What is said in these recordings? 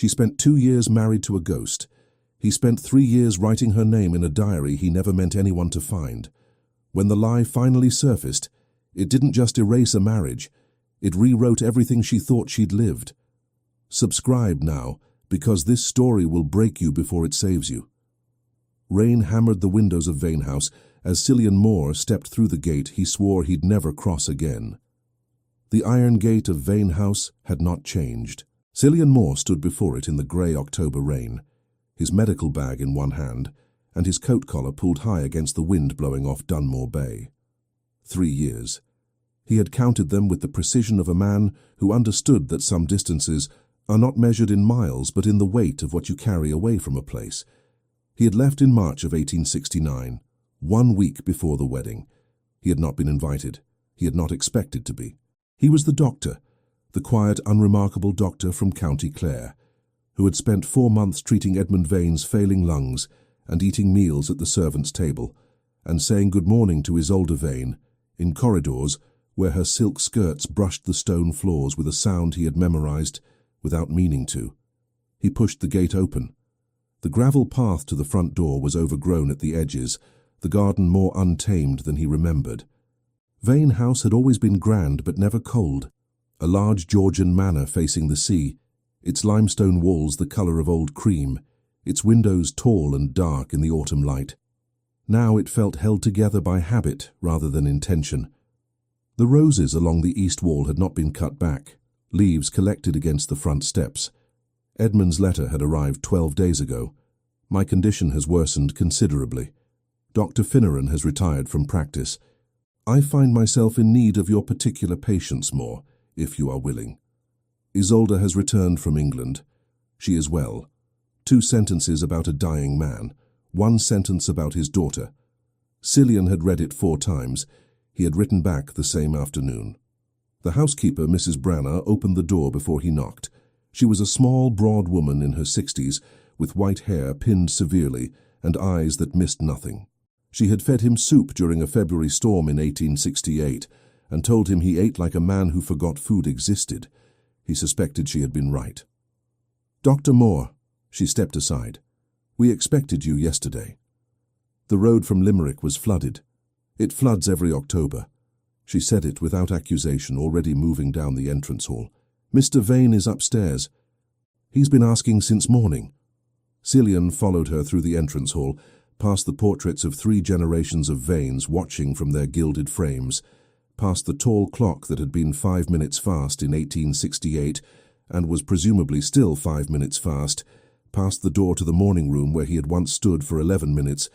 She spent 2 years married to a ghost. He spent 3 years writing her name in a diary he never meant anyone to find. When the lie finally surfaced, it didn't just erase a marriage, it rewrote everything she thought she'd lived. Subscribe now, because this story will break you before it saves you. Rain hammered the windows of Vane House. As Cillian Moore stepped through the gate he swore he'd never cross again. The iron gate of Vane House had not changed. Cillian Moore stood before it in the grey October rain, his medical bag in one hand, and his coat collar pulled high against the wind blowing off Dunmore Bay. 3 years. He had counted them with the precision of a man who understood that some distances are not measured in miles but in the weight of what you carry away from a place. He had left in March of 1869, 1 week before the wedding. He had not been invited. He had not expected to be. He was the doctor, the quiet, unremarkable doctor from County Clare, who had spent 4 months treating Edmund Vane's failing lungs and eating meals at the servants' table, and saying good morning to Isolde Vane, in corridors where her silk skirts brushed the stone floors with a sound he had memorized without meaning to. He pushed the gate open. The gravel path to the front door was overgrown at the edges, the garden more untamed than he remembered. Vane House had always been grand but never cold. A large Georgian manor facing the sea, its limestone walls the colour of old cream, its windows tall and dark in the autumn light. Now it felt held together by habit rather than intention. The roses along the east wall had not been cut back, leaves collected against the front steps. Edmund's letter had arrived 12 days ago. My condition has worsened considerably. Dr. Finneran has retired from practice. I find myself in need of your particular patience, Moore, if you are willing. Isolde has returned from England. She is well. 2 sentences about a dying man, 1 sentence about his daughter. Cillian had read it 4 times. He had written back the same afternoon. The housekeeper, Mrs. Branner, opened the door before he knocked. She was a small, broad woman in her 60s, with white hair pinned severely and eyes that missed nothing. She had fed him soup during a February storm in 1868 and told him he ate like a man who forgot food existed. He suspected she had been right. "Dr. Moore," she stepped aside. "We expected you yesterday." The road from Limerick was flooded. It floods every October. She said it without accusation, already moving down the entrance hall. "Mr. Vane is upstairs. He's been asking since morning." Cillian followed her through the entrance hall, past the portraits of 3 generations of Vanes watching from their gilded frames, past the tall clock that had been 5 minutes fast in 1868 and was presumably still 5 minutes fast, past the door to the morning room where he had once stood for 11 minutes,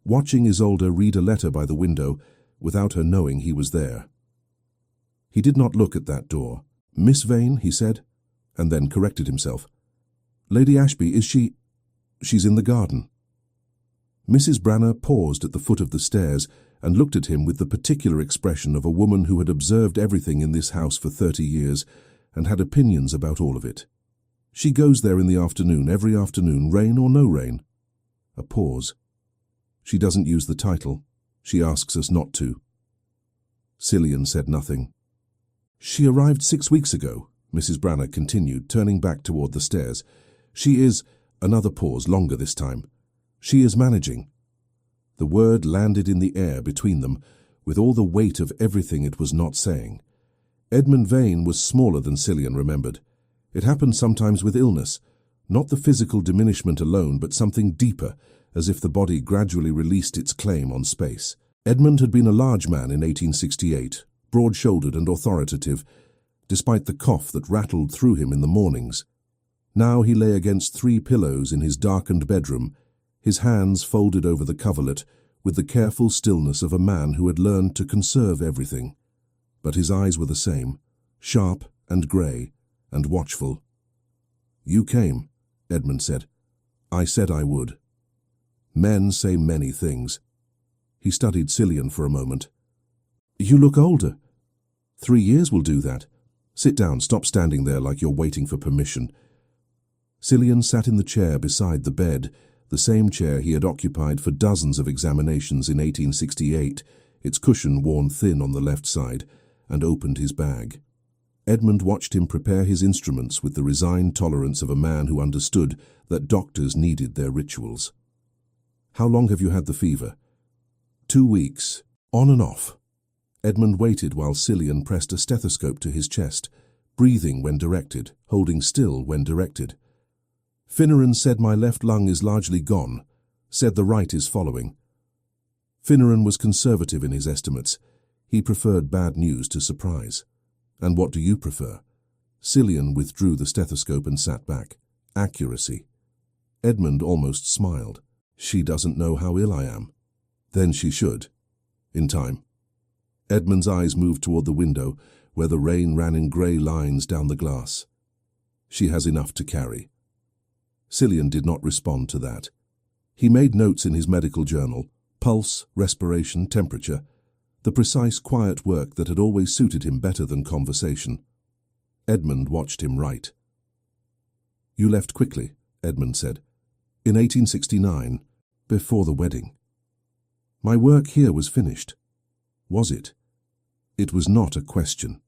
watching Isolde read a letter by the window without her knowing he was there. He did not look at that door. "Miss Vane," he said, and then corrected himself. "Lady Ashby, is she—" "She's in the garden." Mrs. Branner paused at the foot of the stairs and looked at him with the particular expression of a woman who had observed everything in this house for 30 years and had opinions about all of it. "She goes there in the afternoon, every afternoon, rain or no rain." A pause. "She doesn't use the title. She asks us not to." Cillian said nothing. "She arrived 6 weeks ago," Mrs. Branner continued, turning back toward the stairs. "She is—" Another pause, longer this time. "She is managing." The word landed in the air between them, with all the weight of everything it was not saying. Edmund Vane was smaller than Cillian remembered. It happened sometimes with illness, not the physical diminishment alone, but something deeper, as if the body gradually released its claim on space. Edmund had been a large man in 1868, broad-shouldered and authoritative, despite the cough that rattled through him in the mornings. Now he lay against 3 pillows in his darkened bedroom, his hands folded over the coverlet, with the careful stillness of a man who had learned to conserve everything. But his eyes were the same, sharp and grey and watchful. "You came," Edmund said. "I said I would." Men say many things. He studied Cillian for a moment. "You look older." 3 years will do that. Sit down, stop standing there like you're waiting for permission." Cillian sat in the chair beside the bed, the same chair he had occupied for dozens of examinations in 1868, its cushion worn thin on the left side, and opened his bag. Edmund watched him prepare his instruments with the resigned tolerance of a man who understood that doctors needed their rituals. "How long have you had the fever?" 2 weeks, on and off. Edmund waited while Cillian pressed a stethoscope to his chest, breathing when directed, holding still when directed. "Finneran said my left lung is largely gone, said the right is following." Finneran was conservative in his estimates. He preferred bad news to surprise. "And what do you prefer?" Cillian withdrew the stethoscope and sat back. "Accuracy." Edmund almost smiled. "She doesn't know how ill I am." "Then she should. In time." Edmund's eyes moved toward the window, where the rain ran in grey lines down the glass. "She has enough to carry." Cillian did not respond to that. He made notes in his medical journal: pulse, respiration, temperature, the precise, quiet work that had always suited him better than conversation. Edmund watched him write. "You left quickly," Edmund said. "In 1869, before the wedding." "My work here was finished." Was it? It was not a question.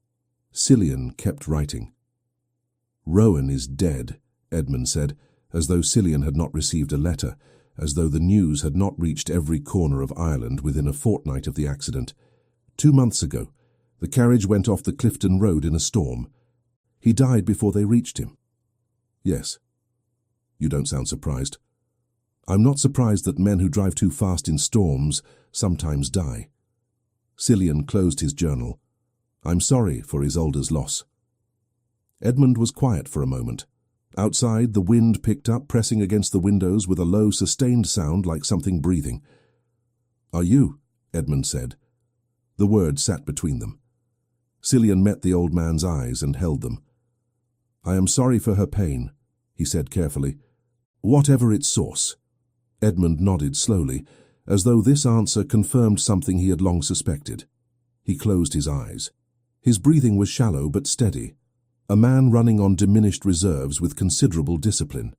Cillian kept writing. "Rowan is dead," Edmund said, as though Cillian had not received a letter, as though the news had not reached every corner of Ireland within a fortnight of the accident. 2 months ago, the carriage went off the Clifton Road in a storm. He died before they reached him." "Yes." "You don't sound surprised." "I'm not surprised that men who drive too fast in storms sometimes die." Cillian closed his journal. "I'm sorry for Isolde's loss." Edmund was quiet for a moment. Outside, the wind picked up, pressing against the windows with a low, sustained sound like something breathing. "Are you?" Edmund said. The word sat between them. Cillian met the old man's eyes and held them. "I am sorry for her pain," he said carefully. "Whatever its source." Edmund nodded slowly, as though this answer confirmed something he had long suspected. He closed his eyes. His breathing was shallow but steady. A man running on diminished reserves with considerable discipline.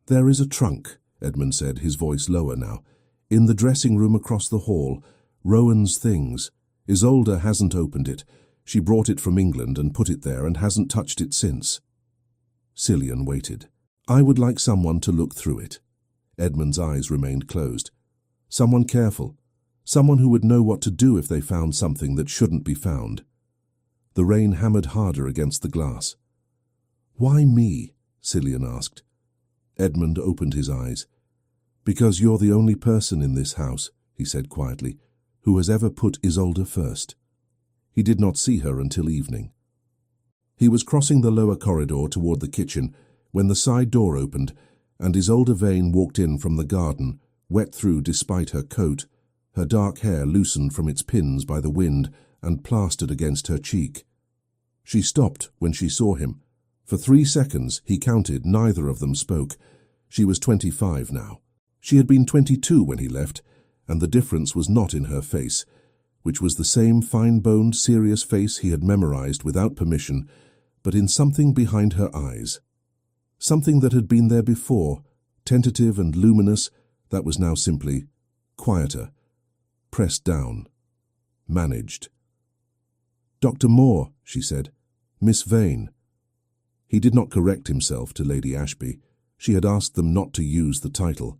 "There is a trunk," Edmund said, his voice lower now. "In the dressing room across the hall. Rowan's things. Isolde hasn't opened it. She brought it from England and put it there and hasn't touched it since." Cillian waited. "I would like someone to look through it." Edmund's eyes remained closed. "Someone careful. Someone who would know what to do if they found something that shouldn't be found." The rain hammered harder against the glass. "Why me?" Cillian asked. Edmund opened his eyes. "Because you're the only person in this house," he said quietly, "who has ever put Isolde first." He did not see her until evening. He was crossing the lower corridor toward the kitchen when the side door opened and Isolde Vane walked in from the garden, wet through despite her coat, her dark hair loosened from its pins by the wind and plastered against her cheek. She stopped when she saw him. For 3 seconds, he counted, neither of them spoke. She was 25 now. She had been 22 when he left, and the difference was not in her face, which was the same fine-boned, serious face he had memorized without permission, but in something behind her eyes. Something that had been there before, tentative and luminous, that was now simply quieter, pressed down, managed. "Dr. Moore," she said. "Miss Vane." He did not correct himself to Lady Ashby. She had asked them not to use the title.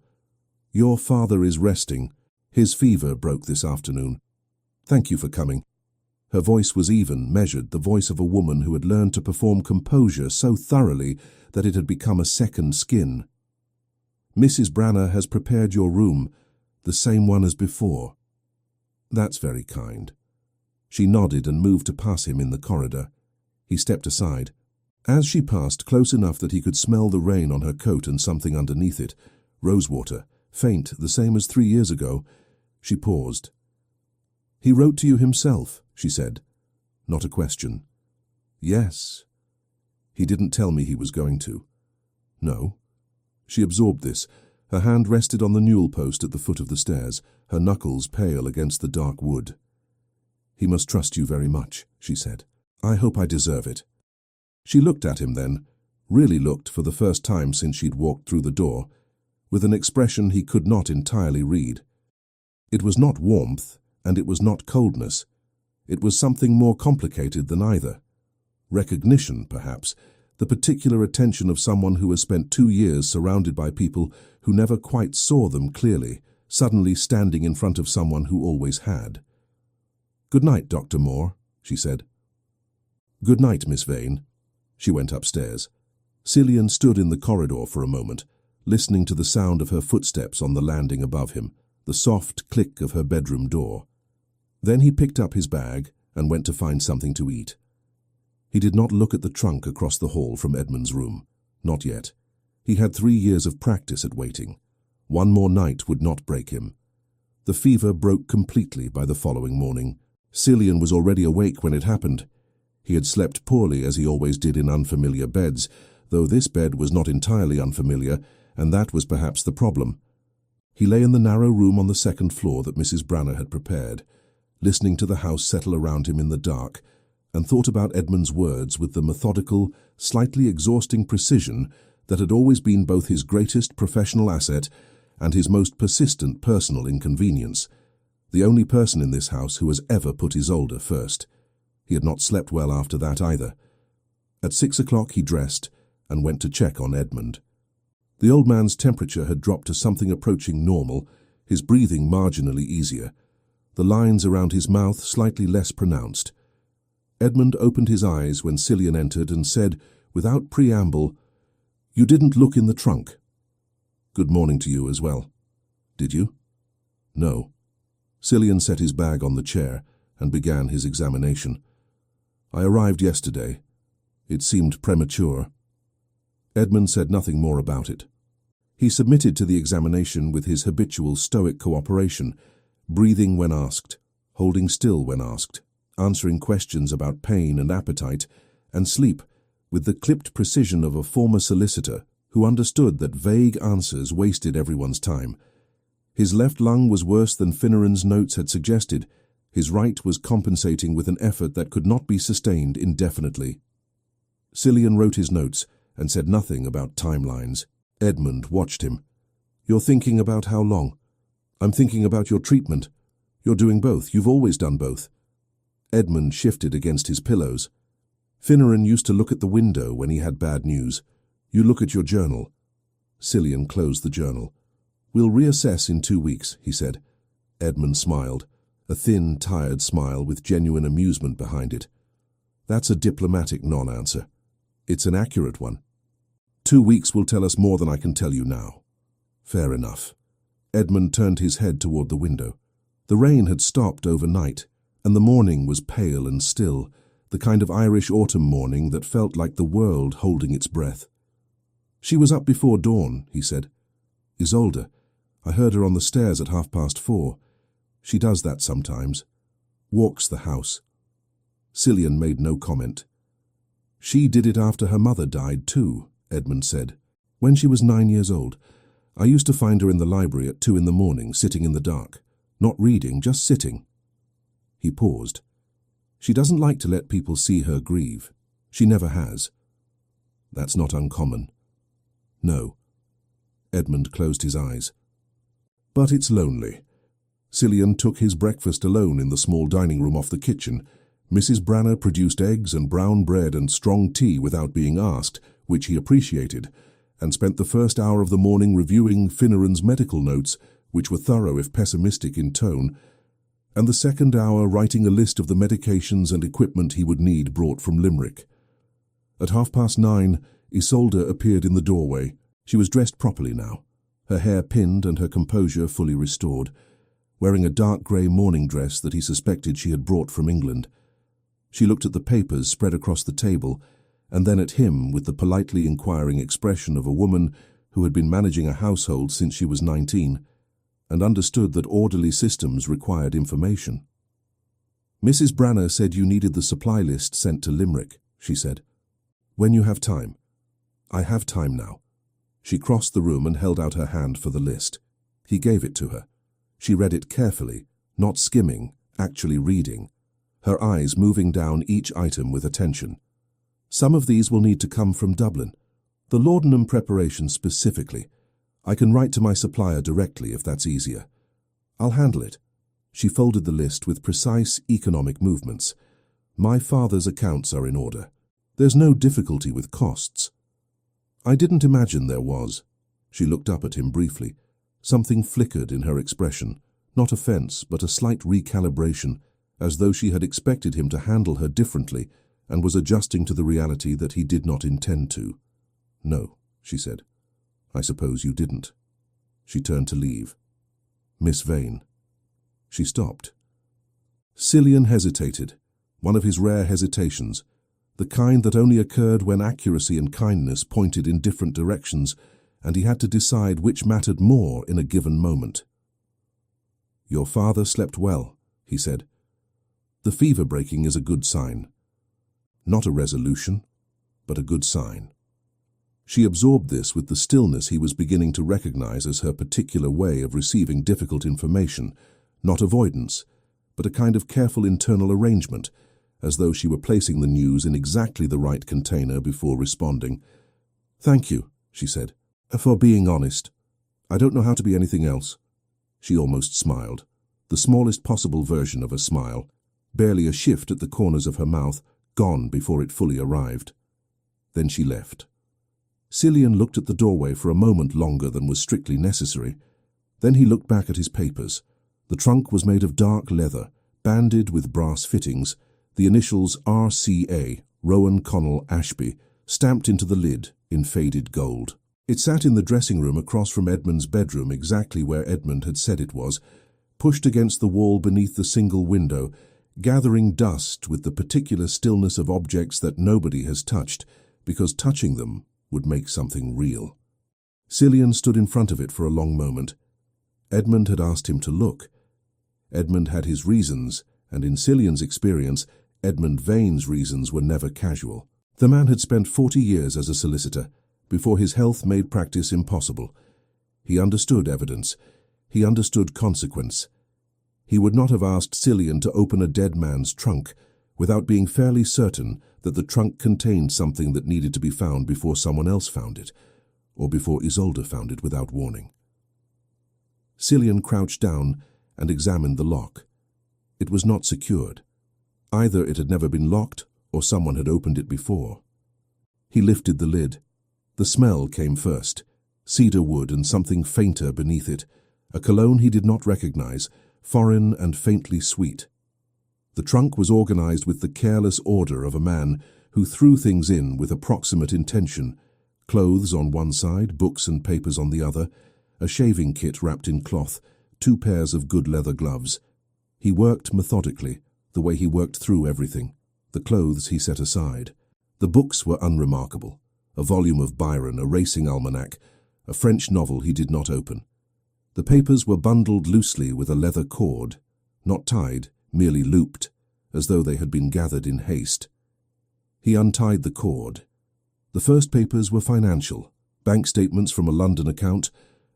"Your father is resting. His fever broke this afternoon. Thank you for coming." Her voice was even, measured, the voice of a woman who had learned to perform composure so thoroughly that it had become a second skin. "Mrs. Branner has prepared your room, the same one as before." "That's very kind." She nodded and moved to pass him in the corridor. He stepped aside. As she passed, close enough that he could smell the rain on her coat and something underneath it, rosewater, faint, the same as 3 years ago, she paused. "He wrote to you himself," she said. Not a question. "Yes." "He didn't tell me he was going to." "No." She absorbed this. Her hand rested on the newel post at the foot of the stairs, her knuckles pale against the dark wood. "He must trust you very much," she said. "I hope I deserve it." She looked at him then, really looked for the first time since she'd walked through the door, with an expression he could not entirely read. It was not warmth, and it was not coldness. It was something more complicated than either. Recognition, perhaps, the particular attention of someone who has spent 2 years surrounded by people who never quite saw them clearly, suddenly standing in front of someone who always had. "Good night, Dr. Moore," she said. "Good night, Miss Vane." She went upstairs. Cillian stood in the corridor for a moment, listening to the sound of her footsteps on the landing above him, the soft click of her bedroom door. Then he picked up his bag and went to find something to eat. He did not look at the trunk across the hall from Edmund's room. Not yet. He had 3 years of practice at waiting. One more night would not break him. The fever broke completely by the following morning. Cillian was already awake when it happened. He had slept poorly, as he always did in unfamiliar beds, though this bed was not entirely unfamiliar, and that was perhaps the problem. He lay in the narrow room on the second floor that Mrs. Branner had prepared, listening to the house settle around him in the dark, and thought about Edmund's words with the methodical, slightly exhausting precision that had always been both his greatest professional asset and his most persistent personal inconvenience. The only person in this house who has ever put Isolde first. He had not slept well after that either. At 6 o'clock he dressed and went to check on Edmund. The old man's temperature had dropped to something approaching normal, his breathing marginally easier, the lines around his mouth slightly less pronounced. Edmund opened his eyes when Cillian entered and said, without preamble, "You didn't look in the trunk." "Good morning to you as well." "Did you?" "No." Cillian set his bag on the chair and began his examination. "I arrived yesterday. It seemed premature." Edmund said nothing more about it. He submitted to the examination with his habitual stoic cooperation, breathing when asked, holding still when asked, answering questions about pain and appetite and sleep with the clipped precision of a former solicitor who understood that vague answers wasted everyone's time. His left lung was worse than Finneran's notes had suggested. His right was compensating with an effort that could not be sustained indefinitely. Cillian wrote his notes and said nothing about timelines. Edmund watched him. "You're thinking about how long?" "I'm thinking about your treatment." "You're doing both. You've always done both." Edmund shifted against his pillows. "Finneran used to look at the window when he had bad news. You look at your journal." Cillian closed the journal. "We'll reassess in 2 weeks," he said. Edmund smiled, a thin, tired smile with genuine amusement behind it. "That's a diplomatic non-answer. It's an accurate one. 2 weeks will tell us more than I can tell you now." "Fair enough." Edmund turned his head toward the window. The rain had stopped overnight, and the morning was pale and still, the kind of Irish autumn morning that felt like the world holding its breath. "She was up before dawn," he said. "Isolde. I heard her on the stairs at 4:30. She does that sometimes. Walks the house." Cillian made no comment. "She did it after her mother died too," Edmund said. "When she was 9 years old. I used to find her in the library at 2 in the morning, sitting in the dark. Not reading, just sitting." He paused. "She doesn't like to let people see her grieve. She never has." "That's not uncommon." "No." Edmund closed his eyes. "But it's lonely." Cillian took his breakfast alone in the small dining room off the kitchen. Mrs. Branner produced eggs and brown bread and strong tea without being asked, which he appreciated, and spent the first hour of the morning reviewing Finneran's medical notes, which were thorough if pessimistic in tone, and the second hour writing a list of the medications and equipment he would need brought from Limerick. At 9:30, Isolde appeared in the doorway. She was dressed properly now, her hair pinned and her composure fully restored, wearing a dark grey morning dress that he suspected she had brought from England. She looked at the papers spread across the table, and then at him with the politely inquiring expression of a woman who had been managing a household since she was 19, and understood that orderly systems required information. "Mrs. Branner said you needed the supply list sent to Limerick," she said. "When you have time." "I have time now." She crossed the room and held out her hand for the list. He gave it to her. She read it carefully, not skimming, actually reading, her eyes moving down each item with attention. "Some of these will need to come from Dublin. The laudanum preparation specifically. I can write to my supplier directly if that's easier. I'll handle it." She folded the list with precise economic movements. "My father's accounts are in order. There's no difficulty with costs." "I didn't imagine there was." She looked up at him briefly. Something flickered in her expression, not offense, but a slight recalibration, as though she had expected him to handle her differently and was adjusting to the reality that he did not intend to. "No," she said. "I suppose you didn't." She turned to leave. "Miss Vane." She stopped. Cillian hesitated, one of his rare hesitations, the kind that only occurred when accuracy and kindness pointed in different directions, and he had to decide which mattered more in a given moment. "Your father slept well," he said. "The fever breaking is a good sign. Not a resolution, but a good sign." She absorbed this with the stillness he was beginning to recognize as her particular way of receiving difficult information, not avoidance, but a kind of careful internal arrangement, as though she were placing the news in exactly the right container before responding. "Thank you," she said, "for being honest. I don't know how to be anything else." She almost smiled, the smallest possible version of a smile, barely a shift at the corners of her mouth, gone before it fully arrived. Then she left. Cillian looked at the doorway for a moment longer than was strictly necessary. Then he looked back at his papers. The trunk was made of dark leather, banded with brass fittings, the initials RCA, Rowan Connell Ashby, stamped into the lid in faded gold. It sat in the dressing room across from Edmund's bedroom, exactly where Edmund had said it was, pushed against the wall beneath the single window, gathering dust with the particular stillness of objects that nobody has touched, because touching them would make something real. Cillian stood in front of it for a long moment. Edmund had asked him to look. Edmund had his reasons, and in Cillian's experience, Edmund Vane's reasons were never casual. The man had spent 40 years as a solicitor, before his health made practice impossible. He understood evidence. He understood consequence. He would not have asked Cillian to open a dead man's trunk without being fairly certain that the trunk contained something that needed to be found before someone else found it, or before Isolde found it without warning. Cillian crouched down and examined the lock. It was not secured. Either it had never been locked, or someone had opened it before. He lifted the lid. The smell came first, cedar wood and something fainter beneath it, a cologne he did not recognize, foreign and faintly sweet. The trunk was organized with the careless order of a man who threw things in with approximate intention, clothes on one side, books and papers on the other, a shaving kit wrapped in cloth, 2 pairs of good leather gloves. He worked methodically, the way he worked through everything. The clothes he set aside. The books were unremarkable. A volume of Byron, a racing almanac, a French novel he did not open. The papers were bundled loosely with a leather cord, not tied, merely looped, as though they had been gathered in haste. He untied the cord. The first papers were financial, bank statements from a London account,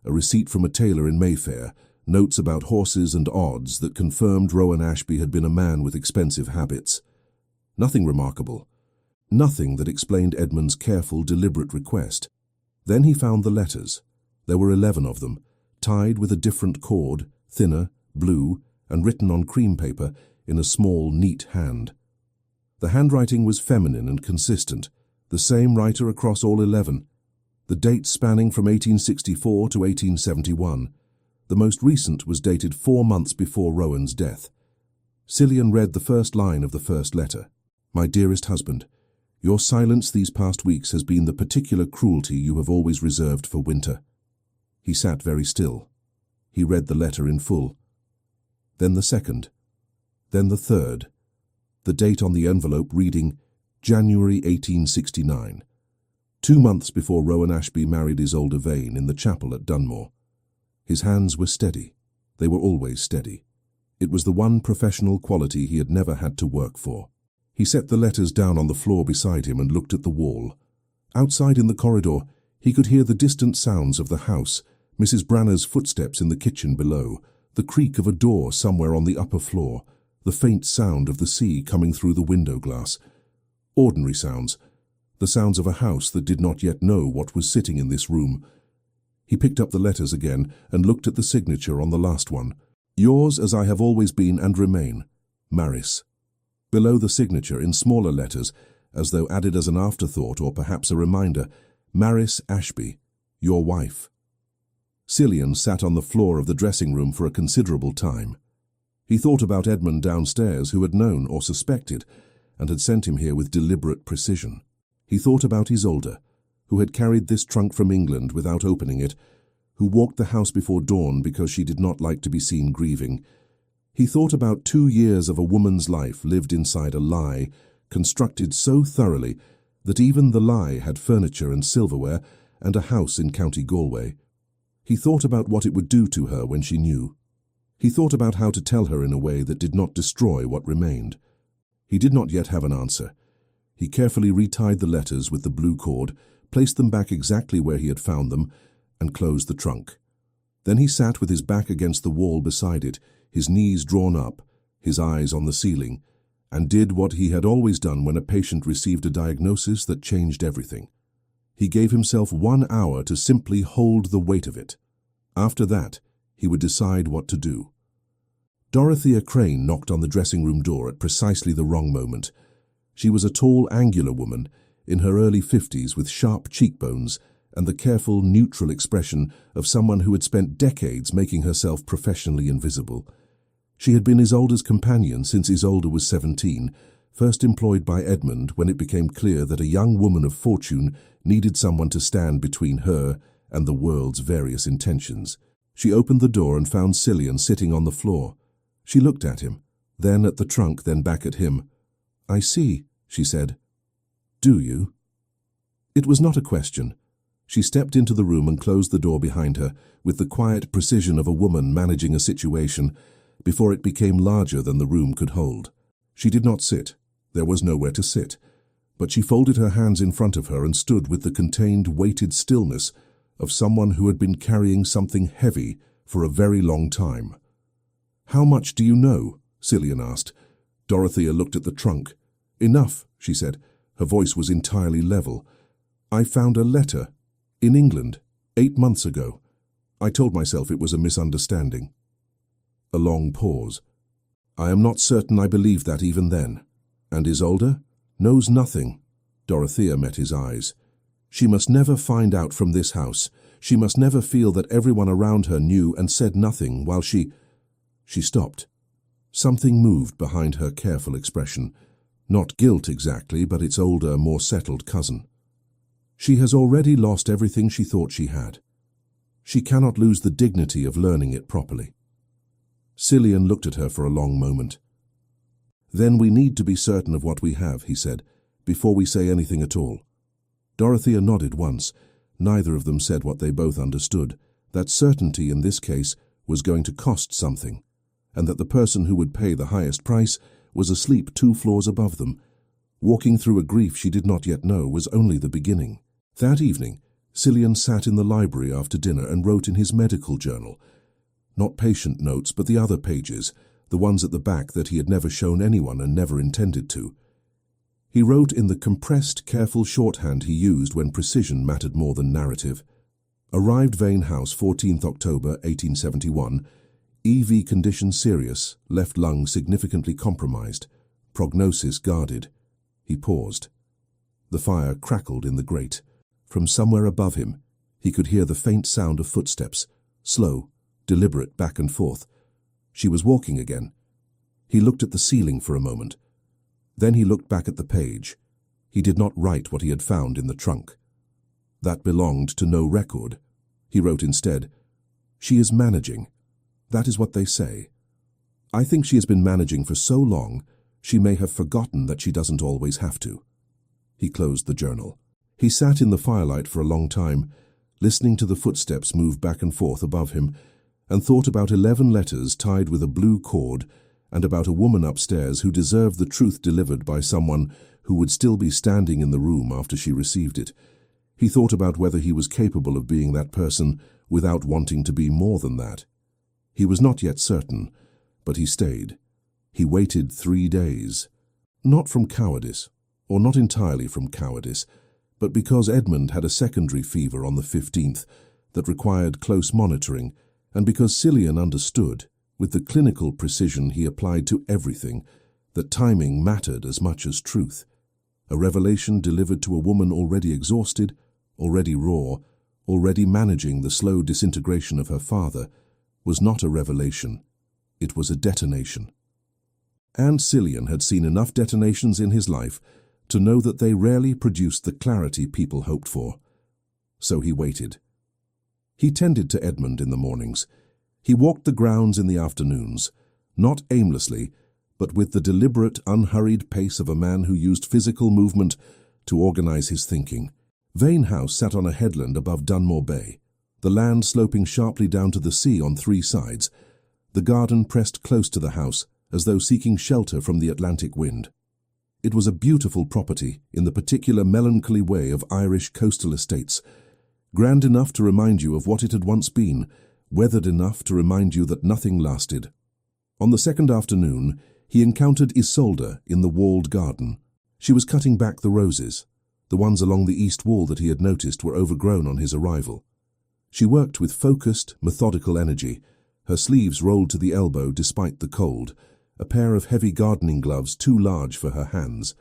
a receipt from a tailor in Mayfair, notes about horses and odds that confirmed Rowan Ashby had been a man with expensive habits. Nothing remarkable. Nothing that explained Edmund's careful, deliberate request. Then he found the letters. There were 11 of them, tied with a different cord, thinner, blue, and written on cream paper in a small, neat hand. The handwriting was feminine and consistent, the same writer across all 11. The dates spanning from 1864 to 1871. The most recent was dated 4 months before Rowan's death. Cillian read the first line of the first letter. "My dearest husband, your silence these past weeks has been the particular cruelty you have always reserved for winter." He sat very still. He read the letter in full. Then the second. Then the third. The date on the envelope reading January 1869. 2 months before Rowan Ashby married Isolde Vane in the chapel at Dunmore. His hands were steady. They were always steady. It was the one professional quality he had never had to work for. He set the letters down on the floor beside him and looked at the wall. Outside in the corridor, he could hear the distant sounds of the house, Mrs. Branner's footsteps in the kitchen below, the creak of a door somewhere on the upper floor, the faint sound of the sea coming through the window glass. Ordinary sounds, the sounds of a house that did not yet know what was sitting in this room. He picked up the letters again and looked at the signature on the last one. "Yours as I have always been and remain, Maris." Below the signature, in smaller letters, as though added as an afterthought or perhaps a reminder, "Maris Ashby, your wife." Cillian sat on the floor of the dressing room for a considerable time. He thought about Edmund downstairs, who had known or suspected and had sent him here with deliberate precision. He thought about Isolde, who had carried this trunk from England without opening it, who walked the house before dawn because she did not like to be seen grieving. He thought about 2 years of a woman's life lived inside a lie, constructed so thoroughly that even the lie had furniture and silverware and a house in County Galway. He thought about what it would do to her when she knew. He thought about how to tell her in a way that did not destroy what remained. He did not yet have an answer. He carefully retied the letters with the blue cord, placed them back exactly where he had found them, and closed the trunk. Then he sat with his back against the wall beside it, his knees drawn up, his eyes on the ceiling, and did what he had always done when a patient received a diagnosis that changed everything. He gave himself 1 hour to simply hold the weight of it. After that, he would decide what to do. Dorothea Crane knocked on the dressing room door at precisely the wrong moment. She was a tall, angular woman, in her early 50s, with sharp cheekbones and the careful, neutral expression of someone who had spent decades making herself professionally invisible. She had been Isolde's companion since Isolde was 17, first employed by Edmund when it became clear that a young woman of fortune needed someone to stand between her and the world's various intentions. She opened the door and found Cillian sitting on the floor. She looked at him, then at the trunk, then back at him. "I see," she said. "Do you?" It was not a question. She stepped into the room and closed the door behind her with the quiet precision of a woman managing a situation before it became larger than the room could hold. She did not sit. There was nowhere to sit. But she folded her hands in front of her and stood with the contained, weighted stillness of someone who had been carrying something heavy for a very long time. "How much do you know?" Cillian asked. Dorothea looked at the trunk. "Enough," she said. Her voice was entirely level. "I found a letter. In England, 8 months ago. I told myself it was a misunderstanding." A long pause. "I am not certain I believed that even then. And Isolde knows nothing." Dorothea met his eyes. "She must never find out from this house. She must never feel that everyone around her knew and said nothing while she..." She stopped. Something moved behind her careful expression. Not guilt exactly, but its older, more settled cousin. She has already lost everything she thought she had. She cannot lose the dignity of learning it properly. Cillian looked at her for a long moment. "Then we need to be certain of what we have," he said, "before we say anything at all." Dorothea nodded once. Neither of them said what they both understood, that certainty in this case was going to cost something, and that the person who would pay the highest price was asleep 2 floors above them. Walking through a grief she did not yet know was only the beginning. That evening, Cillian sat in the library after dinner and wrote in his medical journal. Not patient notes, but the other pages, the ones at the back that he had never shown anyone and never intended to. He wrote in the compressed, careful shorthand he used when precision mattered more than narrative. "Arrived Vane House, 14th October, 1871. EV condition serious, left lung significantly compromised. Prognosis guarded." He paused. The fire crackled in the grate. From somewhere above him, he could hear the faint sound of footsteps, slow, deliberate, back and forth. She was walking again. He looked at the ceiling for a moment. Then he looked back at the page. He did not write what he had found in the trunk. That belonged to no record. He wrote instead, "She is managing. That is what they say. I think she has been managing for so long, she may have forgotten that she doesn't always have to." He closed the journal. He sat in the firelight for a long time, listening to the footsteps move back and forth above him, and thought about 11 letters tied with a blue cord and about a woman upstairs who deserved the truth delivered by someone who would still be standing in the room after she received it. He thought about whether he was capable of being that person without wanting to be more than that. He was not yet certain, but he stayed. He waited 3 days. Not from cowardice, or not entirely from cowardice, but because Edmund had a secondary fever on the 15th that required close monitoring, and because Cillian understood, with the clinical precision he applied to everything, that timing mattered as much as truth. A revelation delivered to a woman already exhausted, already raw, already managing the slow disintegration of her father, was not a revelation. It was a detonation. And Cillian had seen enough detonations in his life to know that they rarely produced the clarity people hoped for. So he waited. He tended to Edmund in the mornings. He walked the grounds in the afternoons, not aimlessly, but with the deliberate, unhurried pace of a man who used physical movement to organize his thinking. Vane House sat on a headland above Dunmore Bay, the land sloping sharply down to the sea on three sides. The garden pressed close to the house, as though seeking shelter from the Atlantic wind. It was a beautiful property in the particular melancholy way of Irish coastal estates, grand enough to remind you of what it had once been, weathered enough to remind you that nothing lasted. On the second afternoon, he encountered Isolde in the walled garden. She was cutting back the roses. The ones along the east wall that he had noticed were overgrown on his arrival. She worked with focused, methodical energy, her sleeves rolled to the elbow despite the cold, a pair of heavy gardening gloves too large for her hands.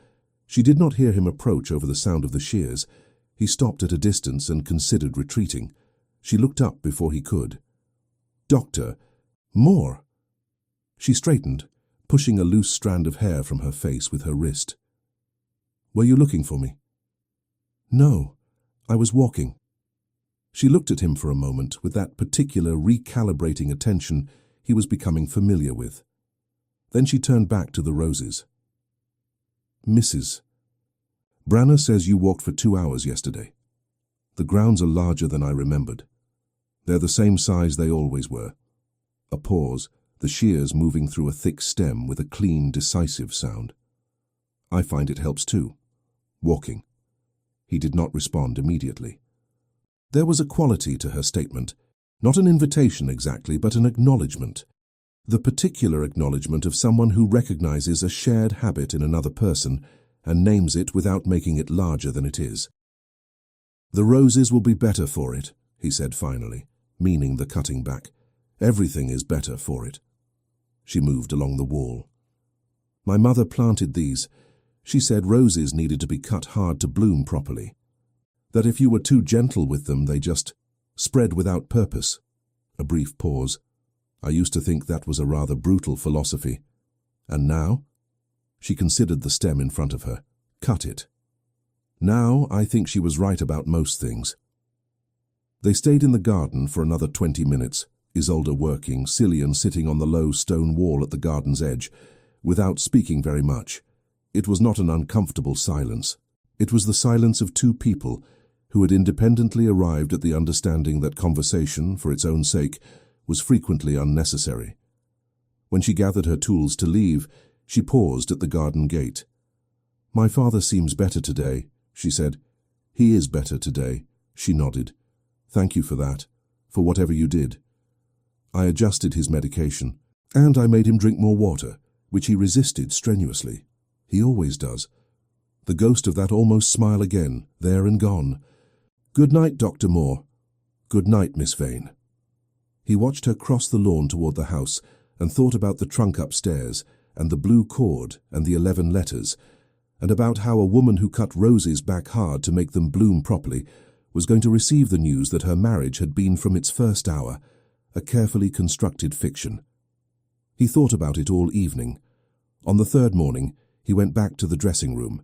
She did not hear him approach over the sound of the shears. He stopped at a distance and considered retreating. She looked up before he could. "Doctor, more!" She straightened, pushing a loose strand of hair from her face with her wrist. "Were you looking for me?" "No, I was walking." She looked at him for a moment with that particular recalibrating attention he was becoming familiar with. Then she turned back to the roses. "Mrs. Branner says you walked for 2 hours yesterday. The grounds are larger than I remembered. They're the same size they always were." A pause, the shears moving through a thick stem with a clean, decisive sound. "I find it helps too. Walking." He did not respond immediately. There was a quality to her statement, not an invitation exactly, but an acknowledgement. The particular acknowledgement of someone who recognizes a shared habit in another person and names it without making it larger than it is. "The roses will be better for it," he said finally, meaning the cutting back. "Everything is better for it." She moved along the wall. "My mother planted these. She said roses needed to be cut hard to bloom properly. That if you were too gentle with them, they just spread without purpose." A brief pause. "I used to think that was a rather brutal philosophy. And now?" She considered the stem in front of her. "Cut it." "Now I think she was right about most things." They stayed in the garden for another 20 minutes, Isolde working, Cillian sitting on the low stone wall at the garden's edge, without speaking very much. It was not an uncomfortable silence. It was the silence of two people who had independently arrived at the understanding that conversation, for its own sake, was frequently unnecessary. When she gathered her tools to leave, she paused at the garden gate. "My father seems better today," she said. "He is better today," she nodded. "Thank you for that, for whatever you did." I adjusted his medication, and I made him drink more water, which he resisted strenuously. He always does. The ghost of that almost smile again, there and gone. "Good night, Dr. Moore." "Good night, Miss Vane." He watched her cross the lawn toward the house and thought about the trunk upstairs and the blue cord and the 11 letters, and about how a woman who cut roses back hard to make them bloom properly was going to receive the news that her marriage had been from its first hour a carefully constructed fiction. He thought about it all evening. On the third morning, he went back to the dressing room.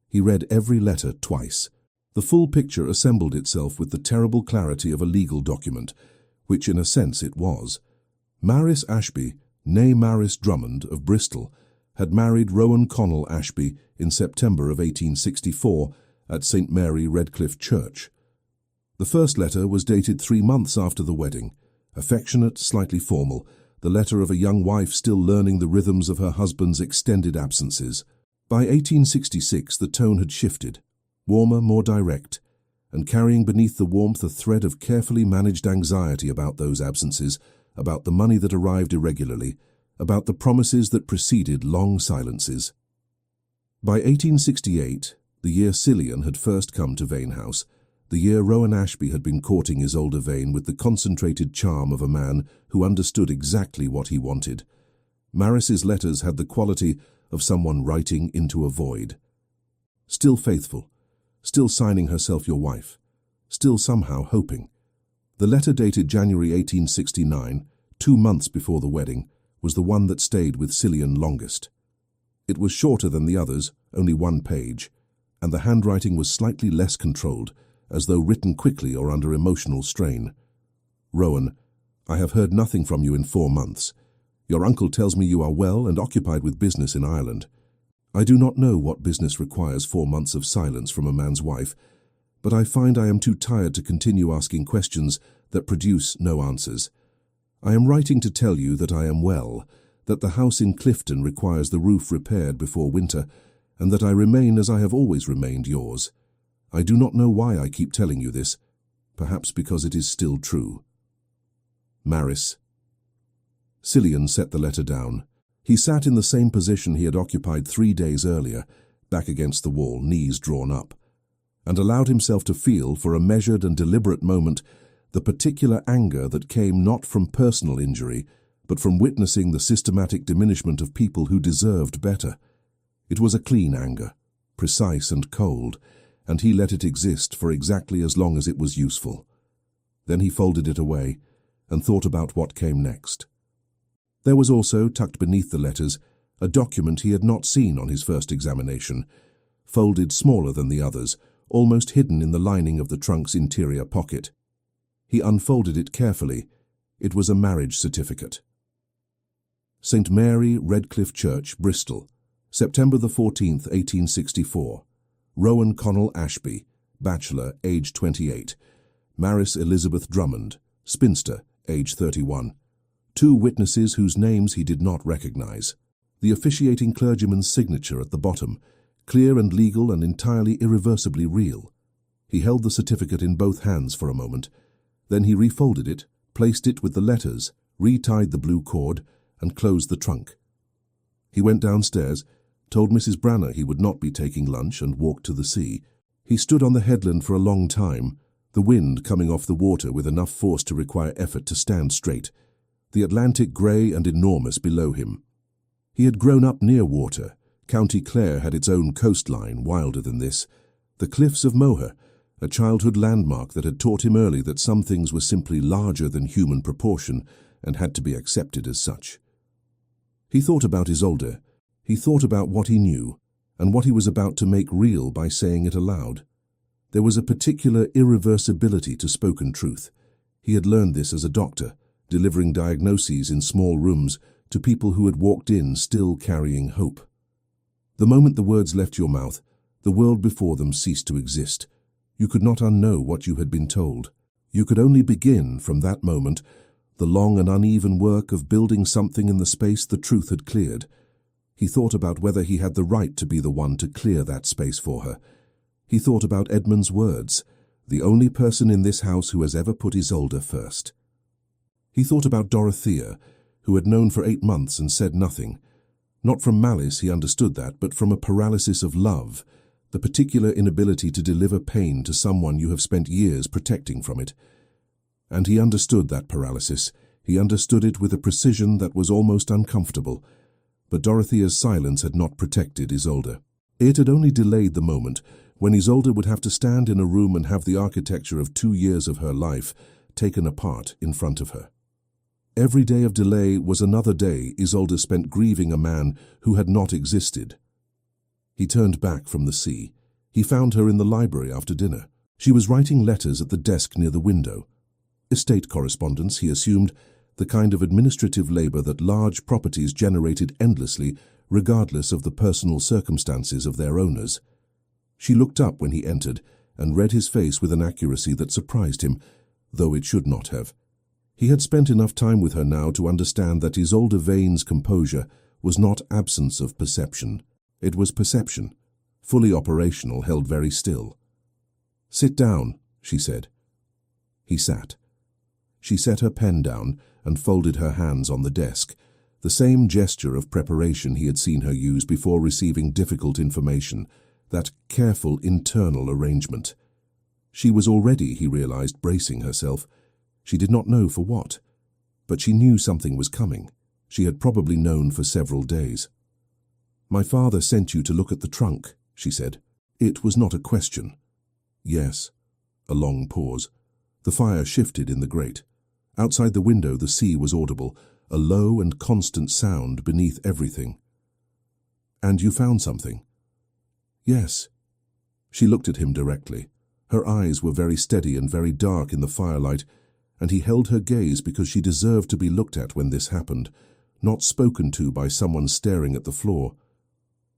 He read every letter twice. The full picture assembled itself with the terrible clarity of a legal document, which in a sense it was. Maris Ashby, née Maris Drummond of Bristol, had married Rowan Connell Ashby in September of 1864 at St. Mary Redcliffe Church. The first letter was dated 3 months after the wedding, affectionate, slightly formal, the letter of a young wife still learning the rhythms of her husband's extended absences. By 1866 the tone had shifted, warmer, more direct, and carrying beneath the warmth a thread of carefully managed anxiety about those absences, about the money that arrived irregularly, about the promises that preceded long silences. By 1868, the year Cillian had first come to Vane House, the year Rowan Ashby had been courting Isolde Vane with the concentrated charm of a man who understood exactly what he wanted. Maris's letters had the quality of someone writing into a void. Still faithful, still signing herself your wife, still somehow hoping. The letter dated January 1869, 2 months before the wedding, was the one that stayed with Cillian longest. It was shorter than the others, only 1 page, and the handwriting was slightly less controlled, as though written quickly or under emotional strain. Rowan, I have heard nothing from you in 4 months. Your uncle tells me you are well and occupied with business in Ireland. I do not know what business requires 4 months of silence from a man's wife, but I find I am too tired to continue asking questions that produce no answers. I am writing to tell you that I am well, that the house in Clifton requires the roof repaired before winter, and that I remain as I have always remained yours. I do not know why I keep telling you this, perhaps because it is still true. Maris. Cillian set the letter down. He sat in the same position he had occupied 3 days earlier, back against the wall, knees drawn up, and allowed himself to feel, for a measured and deliberate moment, the particular anger that came not from personal injury, but from witnessing the systematic diminishment of people who deserved better. It was a clean anger, precise and cold, and he let it exist for exactly as long as it was useful. Then he folded it away and thought about what came next. There was also, tucked beneath the letters, a document he had not seen on his first examination, folded smaller than the others, almost hidden in the lining of the trunk's interior pocket. He unfolded it carefully. It was a marriage certificate. St. Mary, Redcliffe Church, Bristol, September the 14th, 1864. Rowan Connell Ashby, bachelor, age 28. Maris Elizabeth Drummond, spinster, age 31. 2 witnesses whose names he did not recognize. The officiating clergyman's signature at the bottom, clear and legal and entirely irreversibly real. He held the certificate in both hands for a moment. Then he refolded it, placed it with the letters, retied the blue cord, and closed the trunk. He went downstairs, told Mrs. Branner he would not be taking lunch, and walked to the sea. He stood on the headland for a long time, the wind coming off the water with enough force to require effort to stand straight, the Atlantic grey and enormous below him. He had grown up near water. County Clare had its own coastline, wilder than this. The cliffs of Moher, a childhood landmark that had taught him early that some things were simply larger than human proportion and had to be accepted as such. He thought about Isolde. He thought about what he knew and what he was about to make real by saying it aloud. There was a particular irreversibility to spoken truth. He had learned this as a doctor, delivering diagnoses in small rooms to people who had walked in still carrying hope. The moment the words left your mouth, the world before them ceased to exist. You could not unknow what you had been told. You could only begin, from that moment, the long and uneven work of building something in the space the truth had cleared. He thought about whether he had the right to be the one to clear that space for her. He thought about Edmund's words, the only person in this house who has ever put Isolde first. He thought about Dorothea, who had known for 8 months and said nothing. Not from malice, he understood that, but from a paralysis of love, the particular inability to deliver pain to someone you have spent years protecting from it. And he understood that paralysis. He understood it with a precision that was almost uncomfortable. But Dorothea's silence had not protected Isolde. It had only delayed the moment when Isolde would have to stand in a room and have the architecture of 2 years of her life taken apart in front of her. Every day of delay was another day Isolde spent grieving a man who had not existed. He turned back from the sea. He found her in the library after dinner. She was writing letters at the desk near the window. Estate correspondence, he assumed, the kind of administrative labor that large properties generated endlessly, regardless of the personal circumstances of their owners. She looked up when he entered and read his face with an accuracy that surprised him, though it should not have. He had spent enough time with her now to understand that Isolde Vane's composure was not absence of perception. It was perception, fully operational, held very still. "Sit down," she said. He sat. She set her pen down and folded her hands on the desk, the same gesture of preparation he had seen her use before receiving difficult information, that careful internal arrangement. She was already, he realized, bracing herself. She did not know for what, but she knew something was coming. She had probably known for several days. "My father sent you to look at the trunk," she said. It was not a question. Yes. A long pause. The fire shifted in the grate. Outside the window the sea was audible, a low and constant sound beneath everything. And you found something? Yes. She looked at him directly. Her eyes were very steady and very dark in the firelight, and he held her gaze because she deserved to be looked at when this happened, not spoken to by someone staring at the floor.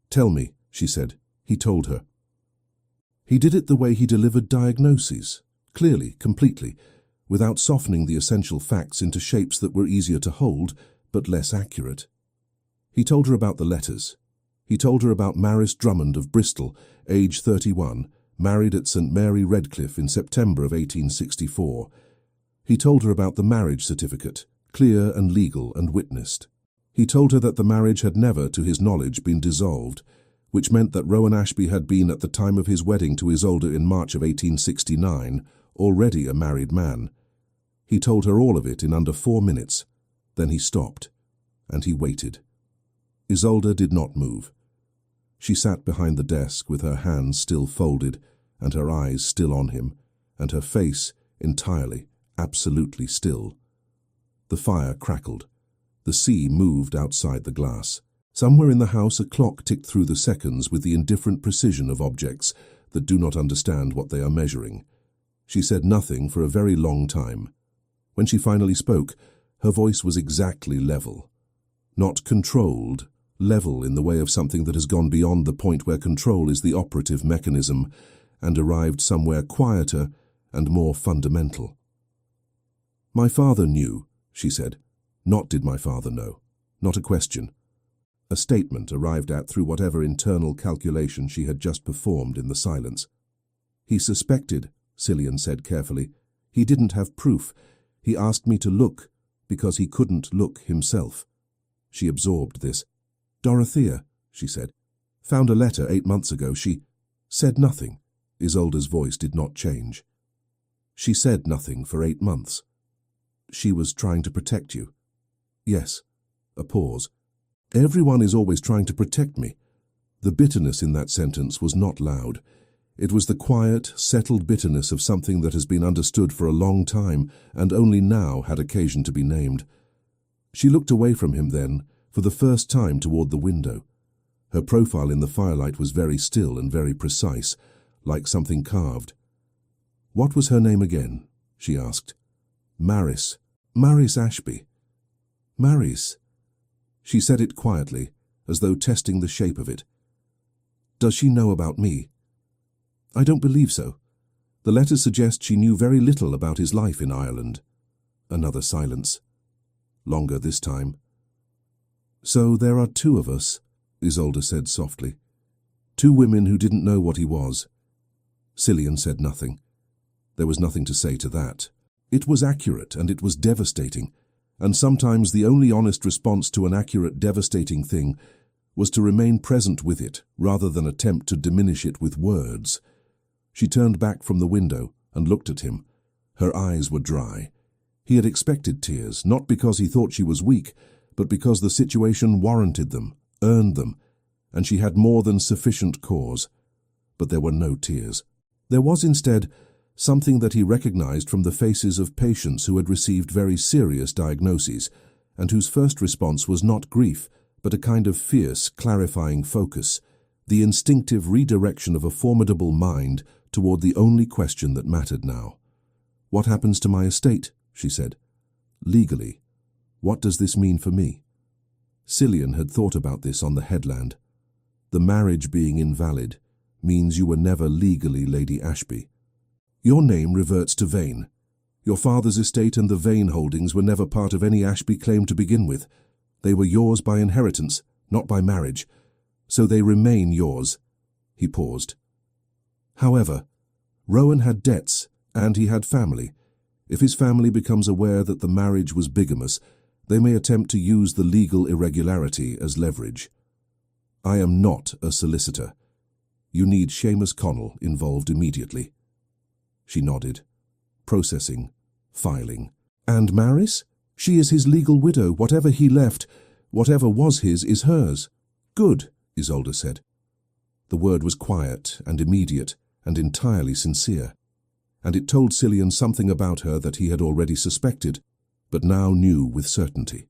Tell me, she said. He told her. He did it the way he delivered diagnoses, clearly, completely, without softening the essential facts into shapes that were easier to hold, but less accurate. He told her about the letters. He told her about Maris Drummond of Bristol, age 31, married at St. Mary Redcliffe in September of 1864. He told her about the marriage certificate, clear and legal and witnessed. He told her that the marriage had never, to his knowledge, been dissolved, which meant that Rowan Ashby had been, at the time of his wedding to Isolde in March of 1869, already a married man. He told her all of it in under 4 minutes. Then he stopped, and he waited. Isolde did not move. She sat behind the desk with her hands still folded and her eyes still on him, and her face entirely, absolutely still. The fire crackled. The sea moved outside the glass. Somewhere in the house a clock ticked through the seconds with the indifferent precision of objects that do not understand what they are measuring. She said nothing for a very long time. When she finally spoke, her voice was exactly level. Not controlled, level in the way of something that has gone beyond the point where control is the operative mechanism and arrived somewhere quieter and more fundamental. My father knew, she said. Not did my father know. Not a question. A statement arrived at through whatever internal calculation she had just performed in the silence. He suspected, Cillian said carefully. He didn't have proof. He asked me to look because he couldn't look himself. She absorbed this. Dorothea, she said, found a letter 8 months ago. She said nothing. Isolde's voice did not change. She said nothing for 8 months. She was trying to protect you. Yes. A pause. Everyone is always trying to protect me. The bitterness in that sentence was not loud. It was the quiet, settled bitterness of something that has been understood for a long time and only now had occasion to be named. She looked away from him then, for the first time toward the window. Her profile in the firelight was very still and very precise, like something carved. What was her name again? She asked. Maris. Maris Ashby. Maris. She said it quietly, as though testing the shape of it. Does she know about me? I don't believe so. The letters suggest she knew very little about his life in Ireland. Another silence. Longer this time. So there are 2 of us, Isolde said softly. 2 women who didn't know what he was. Cillian said nothing. There was nothing to say to that. It was accurate and it was devastating, and sometimes the only honest response to an accurate, devastating thing was to remain present with it rather than attempt to diminish it with words. She turned back from the window and looked at him. Her eyes were dry. He had expected tears, not because he thought she was weak, but because the situation warranted them, earned them, and she had more than sufficient cause. But there were no tears. There was instead something that he recognized from the faces of patients who had received very serious diagnoses, and whose first response was not grief, but a kind of fierce, clarifying focus, the instinctive redirection of a formidable mind toward the only question that mattered now. What happens to my estate? She said. Legally. What does this mean for me? Cillian had thought about this on the headland. The marriage being invalid means you were never legally Lady Ashby. Your name reverts to Vane. Your father's estate and the Vane holdings were never part of any Ashby claim to begin with. They were yours by inheritance, not by marriage, so they remain yours. He paused. However, Rowan had debts, and he had family. If his family becomes aware that the marriage was bigamous, they may attempt to use the legal irregularity as leverage. I am not a solicitor. You need Seamus Connell involved immediately. She nodded. Processing. Filing. And Maris? She is his legal widow. Whatever he left, whatever was his, is hers. Good, Isolde said. The word was quiet and immediate and entirely sincere, and it told Cillian something about her that he had already suspected, but now knew with certainty.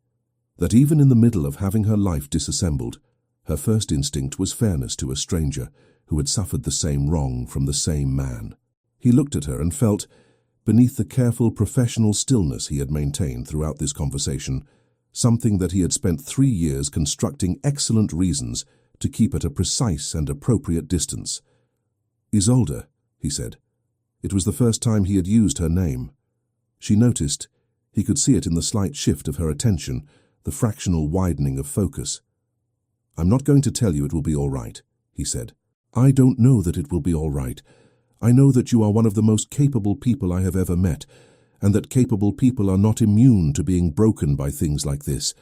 That even in the middle of having her life disassembled, her first instinct was fairness to a stranger who had suffered the same wrong from the same man. He looked at her and felt, beneath the careful professional stillness he had maintained throughout this conversation, something that he had spent 3 years constructing excellent reasons to keep at a precise and appropriate distance. "Isolde," he said. It was the first time he had used her name. She noticed. He could see it in the slight shift of her attention, the fractional widening of focus. "I'm not going to tell you it will be all right," he said. "I don't know that it will be all right. I know that you are one of the most capable people I have ever met, and that capable people are not immune to being broken by things like this,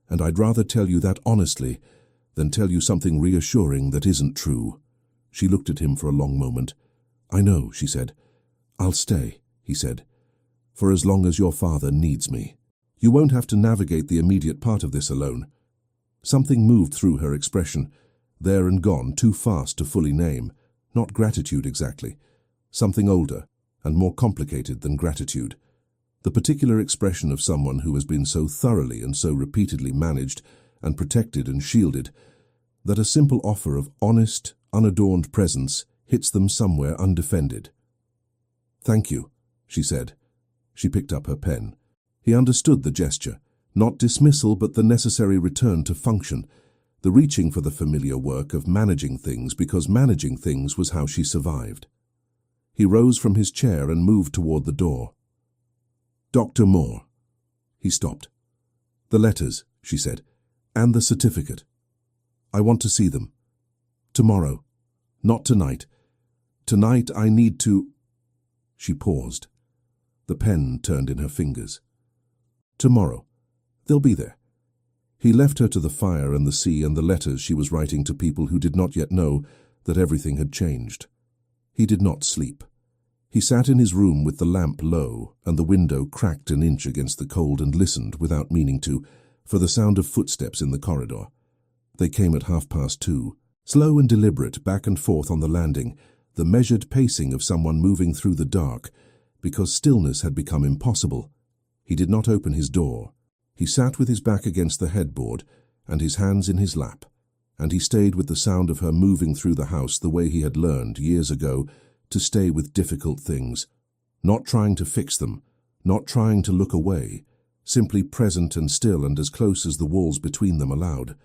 and I'd rather tell you that honestly than tell you something reassuring that isn't true." She looked at him for a long moment. "I know," she said. "I'll stay," he said, "for as long as your father needs me. You won't have to navigate the immediate part of this alone." Something moved through her expression, there and gone too fast to fully name. Not gratitude exactly. Something older and more complicated than gratitude. The particular expression of someone who has been so thoroughly and so repeatedly managed and protected and shielded that a simple offer of honest, unadorned presence hits them somewhere undefended. "Thank you," she said. She picked up her pen. He understood the gesture, not dismissal but the necessary return to function, the reaching for the familiar work of managing things because managing things was how she survived. He rose from his chair and moved toward the door. "Dr. Moore." He stopped. "The letters," she said, "and the certificate. I want to see them. Tomorrow. Not tonight. Tonight I need to—" She paused. The pen turned in her fingers. "Tomorrow. They'll be there." He left her to the fire and the sea and the letters she was writing to people who did not yet know that everything had changed. He did not sleep. He sat in his room with the lamp low and the window cracked an inch against the cold and listened, without meaning to, for the sound of footsteps in the corridor. They came at 2:30, slow and deliberate, back and forth on the landing, the measured pacing of someone moving through the dark, because stillness had become impossible. He did not open his door. He sat with his back against the headboard and his hands in his lap, and he stayed with the sound of her moving through the house the way he had learned years ago to stay with difficult things, not trying to fix them, not trying to look away, simply present and still and as close as the walls between them allowed.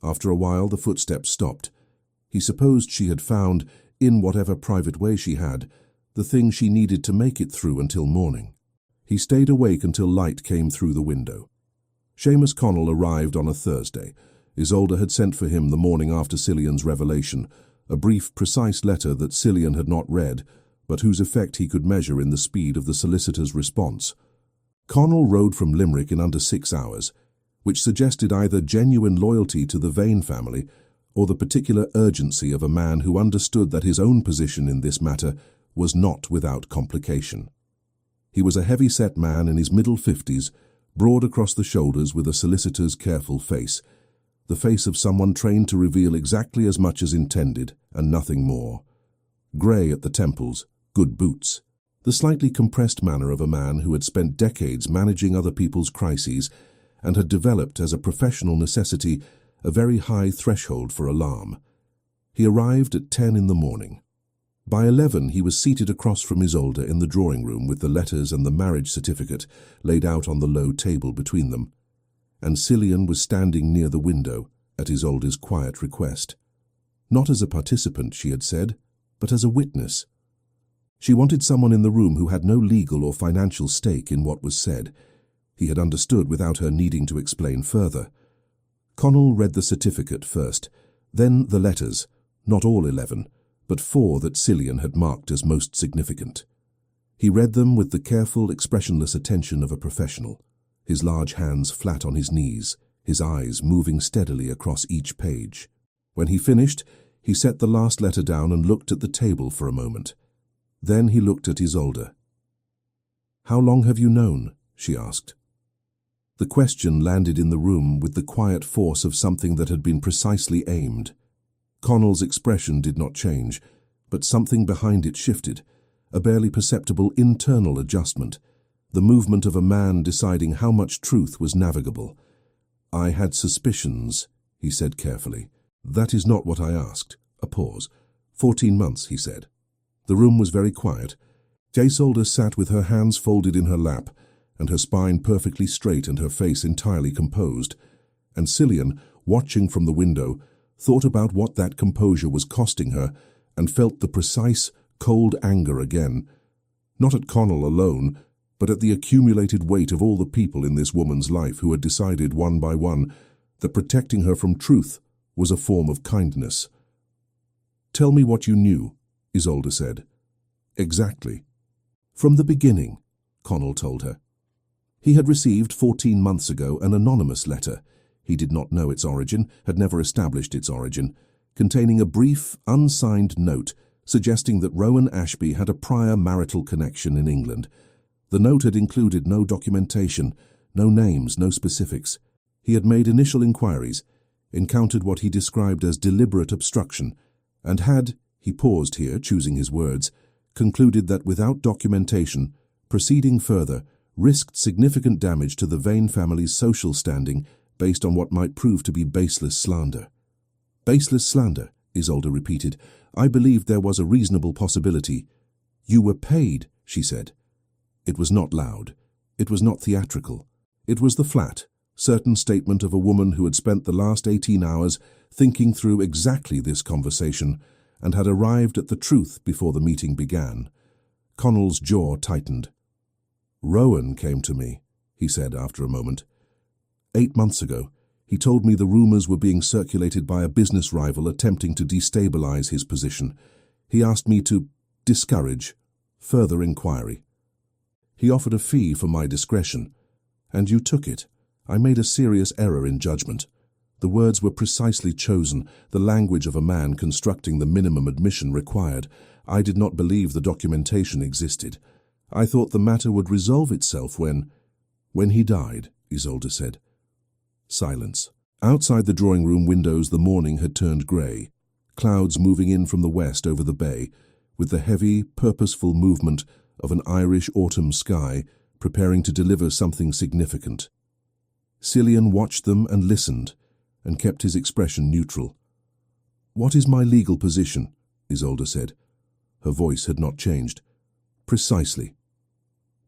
After a while the footsteps stopped. He supposed she had found, in whatever private way she had, the thing she needed to make it through until morning. He stayed awake until light came through the window. Seamus Connell arrived on a Thursday. Isolde had sent for him the morning after Cillian's revelation, a brief, precise letter that Cillian had not read, but whose effect he could measure in the speed of the solicitor's response. Connell rode from Limerick in under 6 hours, which suggested either genuine loyalty to the Vane family or the particular urgency of a man who understood that his own position in this matter was not without complication. He was a heavy-set man in his middle 50s, broad across the shoulders with a solicitor's careful face, the face of someone trained to reveal exactly as much as intended and nothing more. Grey at the temples, good boots, the slightly compressed manner of a man who had spent decades managing other people's crises and had developed as a professional necessity a very high threshold for alarm. He arrived at 10 in the morning. By 11 he was seated across from Isolde in the drawing room with the letters and the marriage certificate laid out on the low table between them, and Cillian was standing near the window at Isolde's quiet request. Not as a participant, she had said, but as a witness. She wanted someone in the room who had no legal or financial stake in what was said. He had understood without her needing to explain further. Connell read the certificate first, then the letters, not all 11, but 4 that Cillian had marked as most significant. He read them with the careful, expressionless attention of a professional, his large hands flat on his knees, his eyes moving steadily across each page. When he finished, he set the last letter down and looked at the table for a moment. Then he looked at Isolde. "How long have you known?" she asked. The question landed in the room with the quiet force of something that had been precisely aimed. Connell's expression did not change, but something behind it shifted, a barely perceptible internal adjustment, the movement of a man deciding how much truth was navigable. "I had suspicions," he said carefully. "That is not what I asked." A pause. 14 months, he said. The room was very quiet. Isolde sat with her hands folded in her lap, and her spine perfectly straight and her face entirely composed. And Cillian, watching from the window, thought about what that composure was costing her and felt the precise, cold anger again. Not at Connell alone, but at the accumulated weight of all the people in this woman's life who had decided one by one that protecting her from truth was a form of kindness. "Tell me what you knew," Isolde said. "Exactly." "From the beginning," Connell told her. He had received 14 months ago an anonymous letter. He did not know its origin, had never established its origin, containing a brief, unsigned note suggesting that Rowan Ashby had a prior marital connection in England. The note had included no documentation, no names, no specifics. He had made initial inquiries, encountered what he described as deliberate obstruction, and had, he paused here, choosing his words, concluded that without documentation, proceeding further risked significant damage to the Vane family's social standing based on what might prove to be baseless slander. "Baseless slander," Isolde repeated. "I believed there was a reasonable possibility." "You were paid," she said. It was not loud. It was not theatrical. It was the flat, certain statement of a woman who had spent the last 18 hours thinking through exactly this conversation and had arrived at the truth before the meeting began. Connell's jaw tightened. "Rowan came to me," he said after a moment. 8 months ago, he told me the rumors were being circulated by a business rival attempting to destabilize his position. He asked me to discourage further inquiry. He offered a fee for my discretion, and you took it. I made a serious error in judgment. The words were precisely chosen, the language of a man constructing the minimum admission required. I did not believe the documentation existed. I thought the matter would resolve itself when he died, Isolde said. Silence. Outside the drawing-room windows the morning had turned grey, clouds moving in from the west over the bay, with the heavy, purposeful movement of an Irish autumn sky preparing to deliver something significant. Cillian watched them and listened, and kept his expression neutral. "What is my legal position?" Isolde said. Her voice had not changed. "Precisely."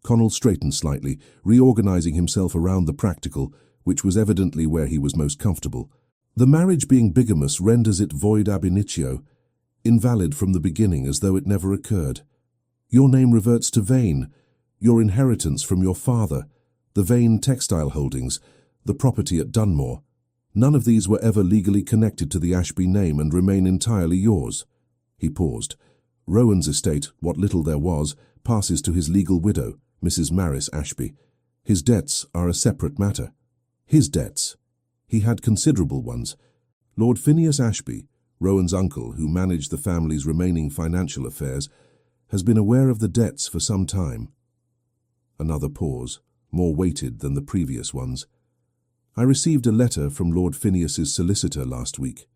Connell straightened slightly, reorganizing himself around the practical, which was evidently where he was most comfortable. "The marriage being bigamous renders it void ab initio, invalid from the beginning as though it never occurred. Your name reverts to Vane, your inheritance from your father, the Vane textile holdings, the property at Dunmore. None of these were ever legally connected to the Ashby name and remain entirely yours." He paused. "Rowan's estate, what little there was, passes to his legal widow, Mrs. Maris Ashby. His debts are a separate matter." His debts. He had considerable ones. Lord Phineas Ashby, Rowan's uncle, who managed the family's remaining financial affairs, has been aware of the debts for some time. Another pause, more weighted than the previous ones. "I received a letter from Lord Phineas's solicitor last week."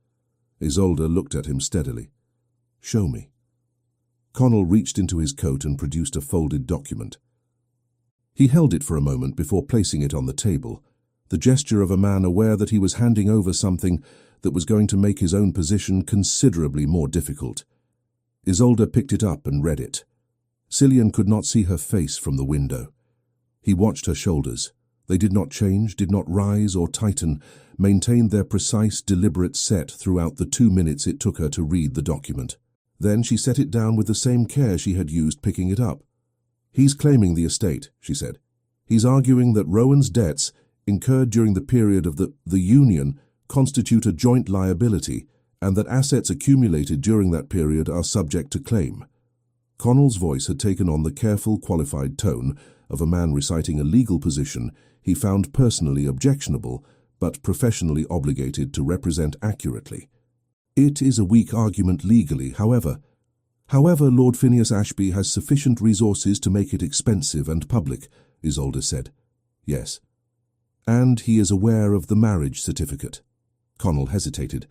Isolde looked at him steadily. "Show me." Connell reached into his coat and produced a folded document. He held it for a moment before placing it on the table, the gesture of a man aware that he was handing over something that was going to make his own position considerably more difficult. Isolde picked it up and read it. Cillian could not see her face from the window. He watched her shoulders. They did not change, did not rise or tighten, maintained their precise, deliberate set throughout the 2 minutes it took her to read the document. Then she set it down with the same care she had used picking it up. "He's claiming the estate," she said. "He's arguing that Rowan's debts, incurred during the period of the union, constitute a joint liability, and that assets accumulated during that period are subject to claim." Connell's voice had taken on the careful, qualified tone of a man reciting a legal position he found personally objectionable, but professionally obligated to represent accurately. "It is a weak argument legally, however. Lord Phineas Ashby has sufficient resources to make it expensive and public," Isolde said. "Yes." "And he is aware of the marriage certificate." Connell hesitated.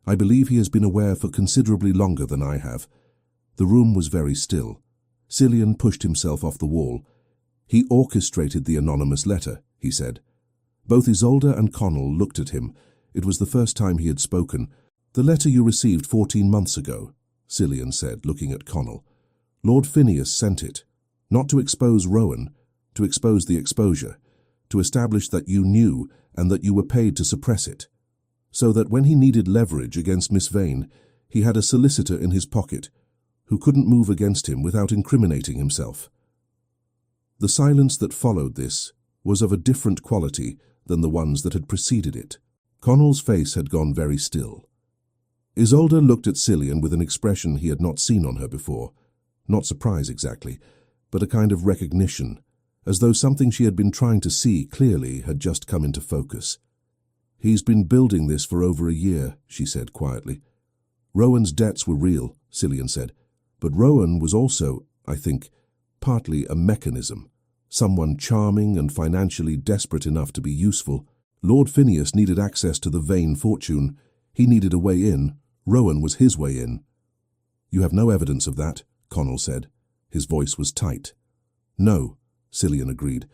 I believe he has been aware for considerably longer than I have." The room was very still. Cillian pushed himself off the wall. "He orchestrated the anonymous letter," he said. Both Isolde and Connell looked at him. It was the first time he had spoken. "The letter you received 14 months ago," Cillian said, looking at Connell. "Lord Phineas sent it, not to expose Rowan, to expose the exposure, to establish that you knew and that you were paid to suppress it, so that when he needed leverage against Miss Vane, he had a solicitor in his pocket who couldn't move against him without incriminating himself." The silence that followed this was of a different quality than the ones that had preceded it. Connell's face had gone very still. Isolde looked at Cillian with an expression he had not seen on her before. Not surprise exactly, but a kind of recognition, as though something she had been trying to see clearly had just come into focus. "He's been building this for over a year," she said quietly. "Rowan's debts were real," Cillian said, "but Rowan was also, I think, partly a mechanism, someone charming and financially desperate enough to be useful. Lord Phineas needed access to the Vane fortune. He needed a way in. Rowan was his way in." "You have no evidence of that," Connell said. His voice was tight. "No," Cillian agreed,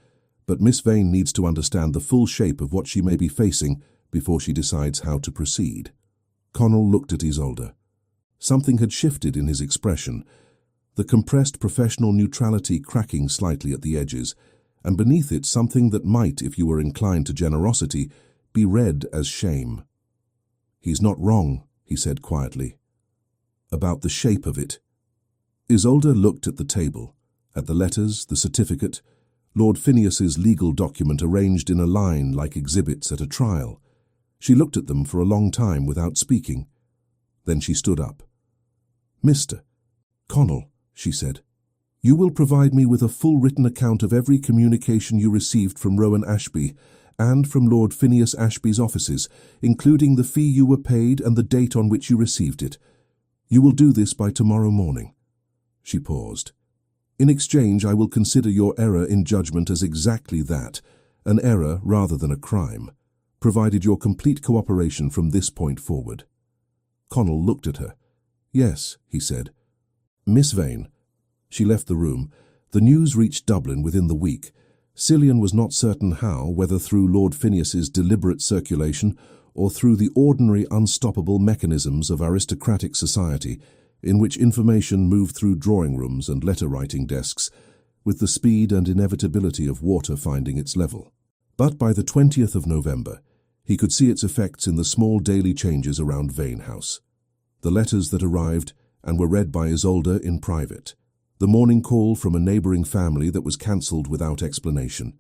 "but Miss Vane needs to understand the full shape of what she may be facing before she decides how to proceed." Connell looked at Isolde. Something had shifted in his expression, the compressed professional neutrality cracking slightly at the edges, and beneath it something that might, if you were inclined to generosity, be read as shame. "He's not wrong," he said quietly. "About the shape of it." Isolde looked at the table, at the letters, the certificate, Lord Phineas's legal document arranged in a line like exhibits at a trial. She looked at them for a long time without speaking. Then she stood up. "Mr. Connell," she said, "you will provide me with a full written account of every communication you received from Rowan Ashby and from Lord Phineas Ashby's offices, including the fee you were paid and the date on which you received it. You will do this by tomorrow morning." She paused. "In exchange, I will consider your error in judgment as exactly that, an error rather than a crime, provided your complete cooperation from this point forward." Connell looked at her. "Yes," he said. "Miss Vane." She left the room. The news reached Dublin within the week. Cillian was not certain how, whether through Lord Phineas's deliberate circulation or through the ordinary unstoppable mechanisms of aristocratic society, in which information moved through drawing rooms and letter-writing desks with the speed and inevitability of water finding its level. But by the 20th of November, he could see its effects in the small daily changes around Vane House. The letters that arrived and were read by Isolde in private. The morning call from a neighbouring family that was cancelled without explanation.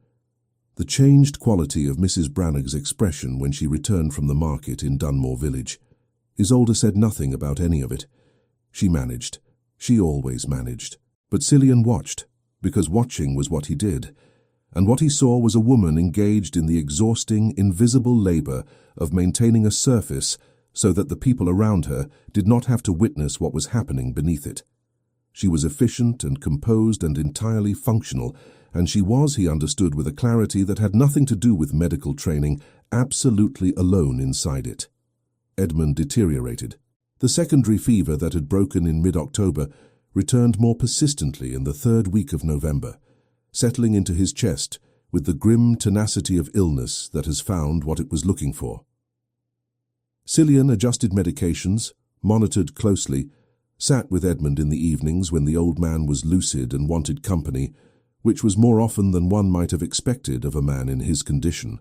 The changed quality of Mrs. Brannag's expression when she returned from the market in Dunmore village. Isolde said nothing about any of it. She managed. She always managed. But Cillian watched, because watching was what he did. And what he saw was a woman engaged in the exhausting, invisible labour of maintaining a surface so that the people around her did not have to witness what was happening beneath it. She was efficient and composed and entirely functional, and she was, he understood with a clarity that had nothing to do with medical training, absolutely alone inside it. Edmund deteriorated. The secondary fever that had broken in mid-October returned more persistently in the third week of November, settling into his chest with the grim tenacity of illness that has found what it was looking for. Cillian adjusted medications, monitored closely, sat with Edmund in the evenings when the old man was lucid and wanted company, which was more often than one might have expected of a man in his condition.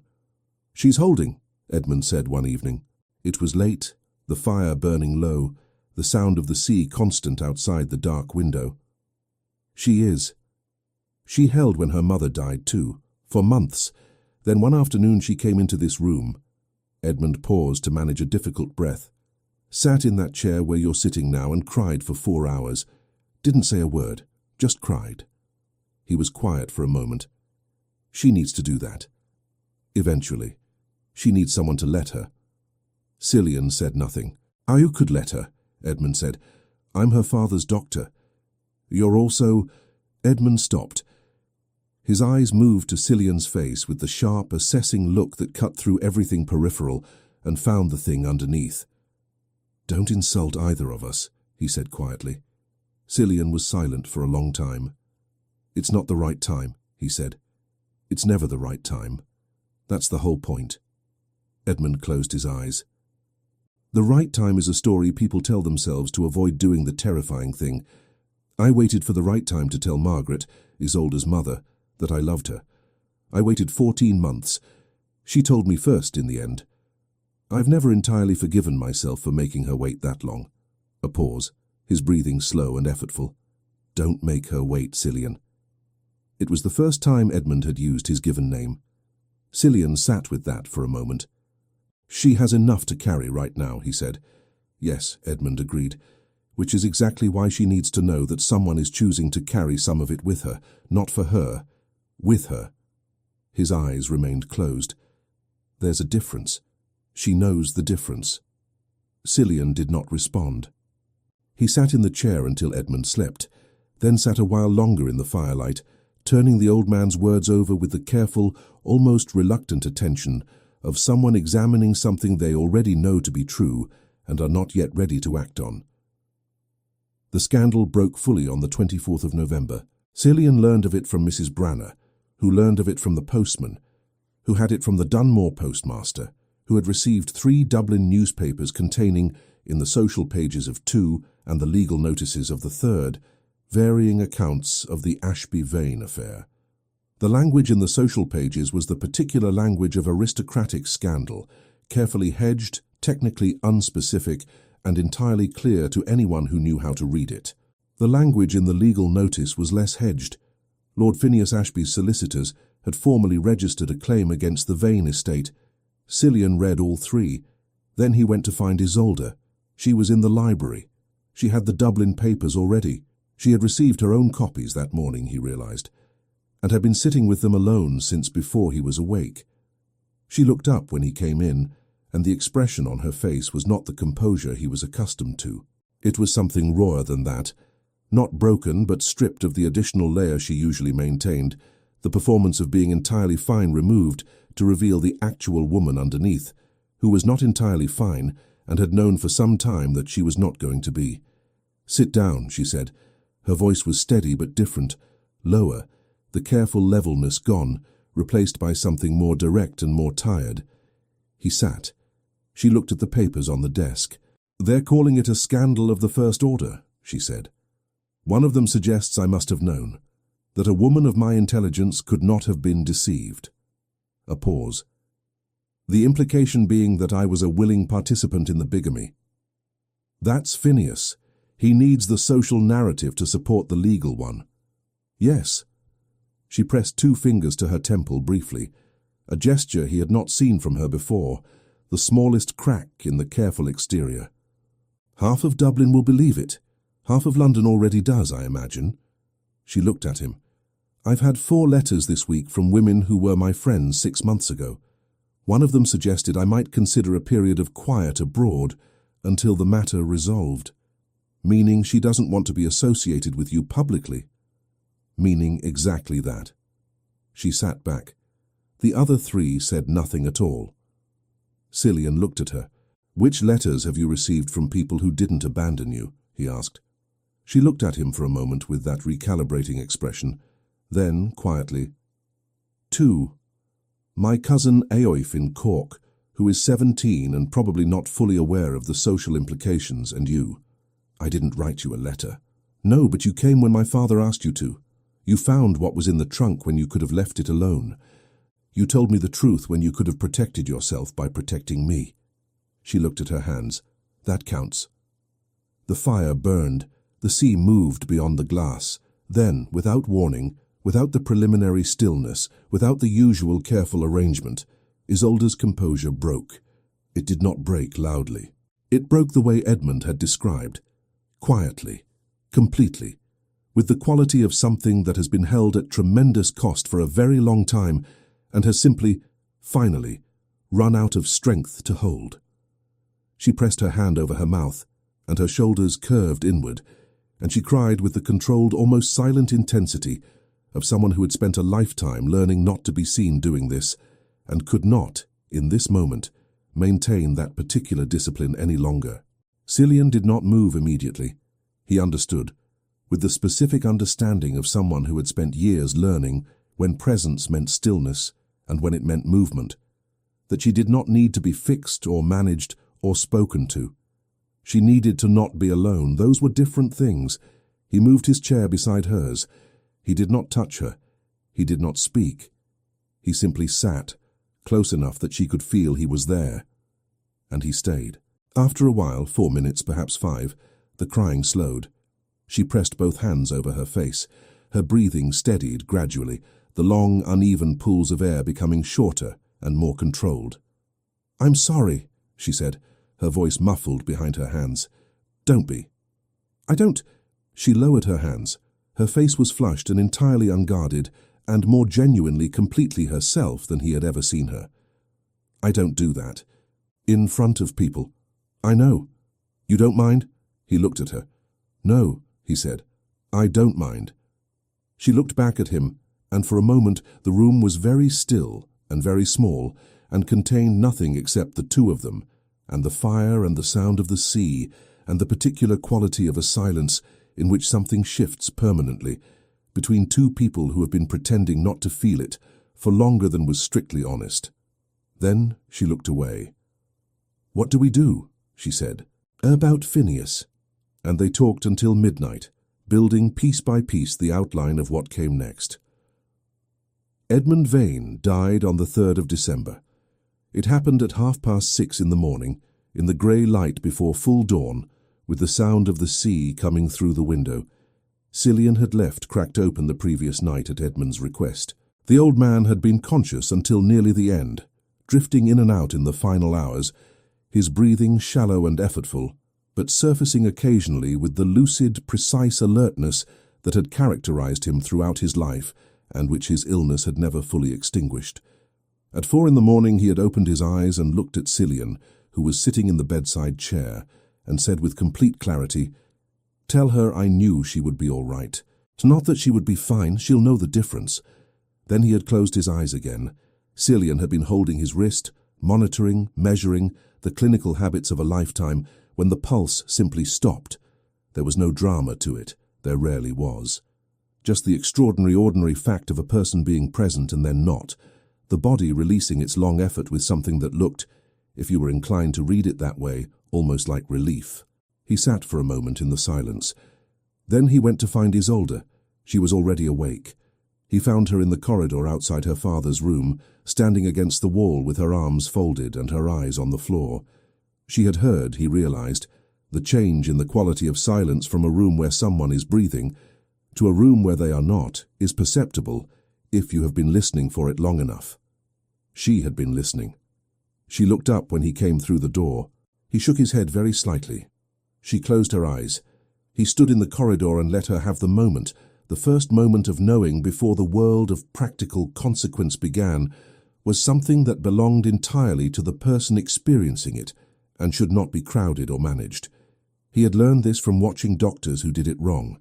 "She's holding," Edmund said one evening. It was late, the fire burning low, the sound of the sea constant outside the dark window. "She is. She held when her mother died too, for months. Then one afternoon she came into this room." Edmund paused to manage a difficult breath. "Sat in that chair where you're sitting now and cried for 4 hours. Didn't say a word, just cried." He was quiet for a moment. "She needs to do that. Eventually. She needs someone to let her." Cillian said nothing. "You could let her," Edmund said. "I'm her father's doctor. You're also—" Edmund stopped. His eyes moved to Cillian's face with the sharp, assessing look that cut through everything peripheral and found the thing underneath. "Don't insult either of us," he said quietly. Cillian was silent for a long time. "It's not the right time," he said. "It's never the right time. That's the whole point." Edmund closed his eyes. The right time is a story people tell themselves to avoid doing the terrifying thing. I waited for the right time to tell Margaret, Isolde's mother, that I loved her. I waited 14 months. She told me first in the end. I've never entirely forgiven myself for making her wait that long. A pause, his breathing slow and effortful. "Don't make her wait, Cillian." It was the first time Edmund had used his given name. Cillian sat with that for a moment. "She has enough to carry right now," he said. "Yes," Edmund agreed, "which is exactly why she needs to know that someone is choosing to carry some of it with her, not for her, with her." His eyes remained closed. "There's a difference. She knows the difference." Cillian did not respond. He sat in the chair until Edmund slept, then sat a while longer in the firelight, turning the old man's words over with the careful, almost reluctant attention of someone examining something they already know to be true and are not yet ready to act on. The scandal broke fully on the 24th of November. Cillian learned of it from Mrs. Branner, who learned of it from the postman, who had it from the Dunmore postmaster, who had received 3 Dublin newspapers containing, in the social pages of 2 and the legal notices of the 3rd, varying accounts of the Ashby Vane affair. The language in the social pages was the particular language of aristocratic scandal, carefully hedged, technically unspecific, and entirely clear to anyone who knew how to read it. The language in the legal notice was less hedged. Lord Phineas Ashby's solicitors had formally registered a claim against the Vane estate. Cillian read all 3. Then he went to find Isolde. She was in the library. She had the Dublin papers already. She had received her own copies that morning, he realized, and had been sitting with them alone since before he was awake. She looked up when he came in, and the expression on her face was not the composure he was accustomed to. It was something rawer than that, not broken but stripped of the additional layer she usually maintained, the performance of being entirely fine removed to reveal the actual woman underneath, who was not entirely fine and had known for some time that she was not going to be. "Sit down," she said. Her voice was steady but different, lower, the careful levelness gone, replaced by something more direct and more tired. He sat. She looked at the papers on the desk. "They're calling it a scandal of the first order," she said. "One of them suggests I must have known, that a woman of my intelligence could not have been deceived." A pause. "The implication being that I was a willing participant in the bigamy." "That's Phineas. He needs the social narrative to support the legal one." "Yes." She pressed 2 fingers to her temple briefly, a gesture he had not seen from her before, the smallest crack in the careful exterior. "Half of Dublin will believe it. Half of London already does, I imagine." She looked at him. "I've had 4 letters this week from women who were my friends 6 months ago. One of them suggested I might consider a period of quiet abroad until the matter resolved. Meaning she doesn't want to be associated with you publicly." "Meaning exactly that." She sat back. The other 3 said nothing at all. Cillian looked at her. "Which letters have you received from people who didn't abandon you?" he asked. She looked at him for a moment with that recalibrating expression. Then, quietly, "2. My cousin Eoif in Cork, who is 17 and probably not fully aware of the social implications, and you." "I didn't write you a letter." "No, but you came when my father asked you to. You found what was in the trunk when you could have left it alone. You told me the truth when you could have protected yourself by protecting me." She looked at her hands. "That counts." The fire burned. The sea moved beyond the glass. Then, without warning, without the preliminary stillness, without the usual careful arrangement, Isolde's composure broke. It did not break loudly. It broke the way Edmund had described. Quietly, completely, with the quality of something that has been held at tremendous cost for a very long time and has simply, finally, run out of strength to hold. She pressed her hand over her mouth, and her shoulders curved inward, and she cried with the controlled, almost silent intensity of someone who had spent a lifetime learning not to be seen doing this, and could not, in this moment, maintain that particular discipline any longer. Cillian did not move immediately. He understood, with the specific understanding of someone who had spent years learning when presence meant stillness and when it meant movement, that she did not need to be fixed or managed or spoken to. She needed to not be alone. Those were different things. He moved his chair beside hers. He did not touch her. He did not speak. He simply sat, close enough that she could feel he was there. And he stayed. After a while, 4 minutes, perhaps 5, the crying slowed. She pressed both hands over her face. Her breathing steadied gradually, the long, uneven pulls of air becoming shorter and more controlled. "I'm sorry," she said, her voice muffled behind her hands. "Don't be." "I don't—" She lowered her hands. Her face was flushed and entirely unguarded, and more genuinely completely herself than he had ever seen her. "I don't do that. In front of people. I know. You don't mind?" He looked at her. "No," he said. "I don't mind." She looked back at him, and for a moment the room was very still and very small, and contained nothing except the two of them, and the fire and the sound of the sea, and the particular quality of a silence in which something shifts permanently, between two people who have been pretending not to feel it for longer than was strictly honest. Then she looked away. "What do we do?" she said. "About Phineas." And they talked until midnight, building piece by piece the outline of what came next. Edmund Vane died on the 3rd of December. It happened at 6:30 in the morning, in the grey light before full dawn, with the sound of the sea coming through the window. Cillian had left cracked open the previous night at Edmund's request. The old man had been conscious until nearly the end, drifting in and out in the final hours, his breathing shallow and effortful, but surfacing occasionally with the lucid, precise alertness that had characterized him throughout his life and which his illness had never fully extinguished. At 4 in the morning he had opened his eyes and looked at Cillian, who was sitting in the bedside chair, and said with complete clarity, "Tell her I knew she would be all right. Not that she would be fine, she'll know the difference." Then he had closed his eyes again. Cillian had been holding his wrist, monitoring, measuring, the clinical habits of a lifetime, when the pulse simply stopped. There was no drama to it. There rarely was. Just the extraordinary ordinary fact of a person being present and then not, the body releasing its long effort with something that looked, if you were inclined to read it that way, almost like relief. He sat for a moment in the silence. Then he went to find Isolde. She was already awake. He found her in the corridor outside her father's room, standing against the wall with her arms folded and her eyes on the floor. She had heard, he realized, the change in the quality of silence from a room where someone is breathing to a room where they are not is perceptible if you have been listening for it long enough. She had been listening. She looked up when he came through the door. He shook his head very slightly. She closed her eyes. He stood in the corridor and let her have the moment, the first moment of knowing before the world of practical consequence began, was something that belonged entirely to the person experiencing it and should not be crowded or managed. He had learned this from watching doctors who did it wrong.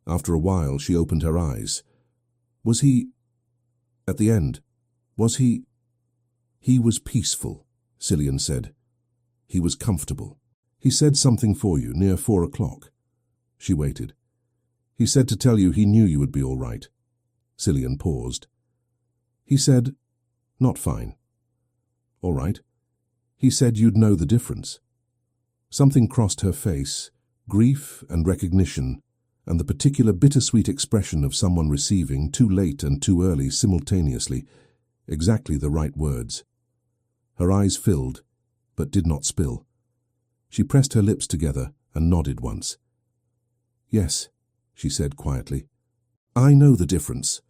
After a while, she opened her eyes. Was he... At the end, was he... He was peaceful, Cillian said. He was comfortable. He said something for you near 4 o'clock. She waited. He said to tell you he knew you would be all right. Cillian paused. He said, not fine. All right. He said you'd know the difference. Something crossed her face, grief and recognition, and the particular bittersweet expression of someone receiving, too late and too early simultaneously, exactly the right words. Her eyes filled, but did not spill. She pressed her lips together and nodded once. Yes, she said quietly. I know the difference.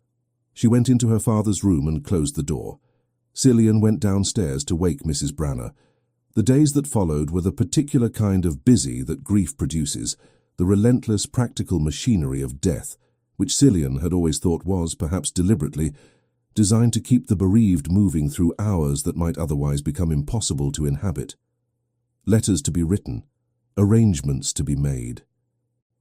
She went into her father's room and closed the door. Cillian went downstairs to wake Mrs. Branner. The days that followed were the particular kind of busy that grief produces, the relentless practical machinery of death, which Cillian had always thought was, perhaps deliberately, designed to keep the bereaved moving through hours that might otherwise become impossible to inhabit. Letters to be written, arrangements to be made.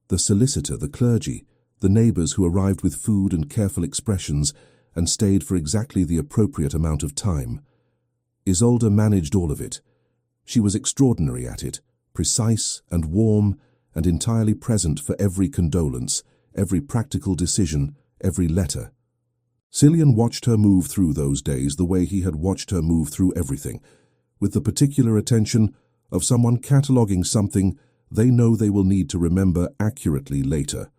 The solicitor, the clergy, the neighbours who arrived with food and careful expressions and stayed for exactly the appropriate amount of time. Isolde managed all of it. She was extraordinary at it, precise and warm and entirely present for every condolence, every practical decision, every letter. Cillian watched her move through those days the way he had watched her move through everything, with the particular attention of someone cataloguing something they know they will need to remember accurately later.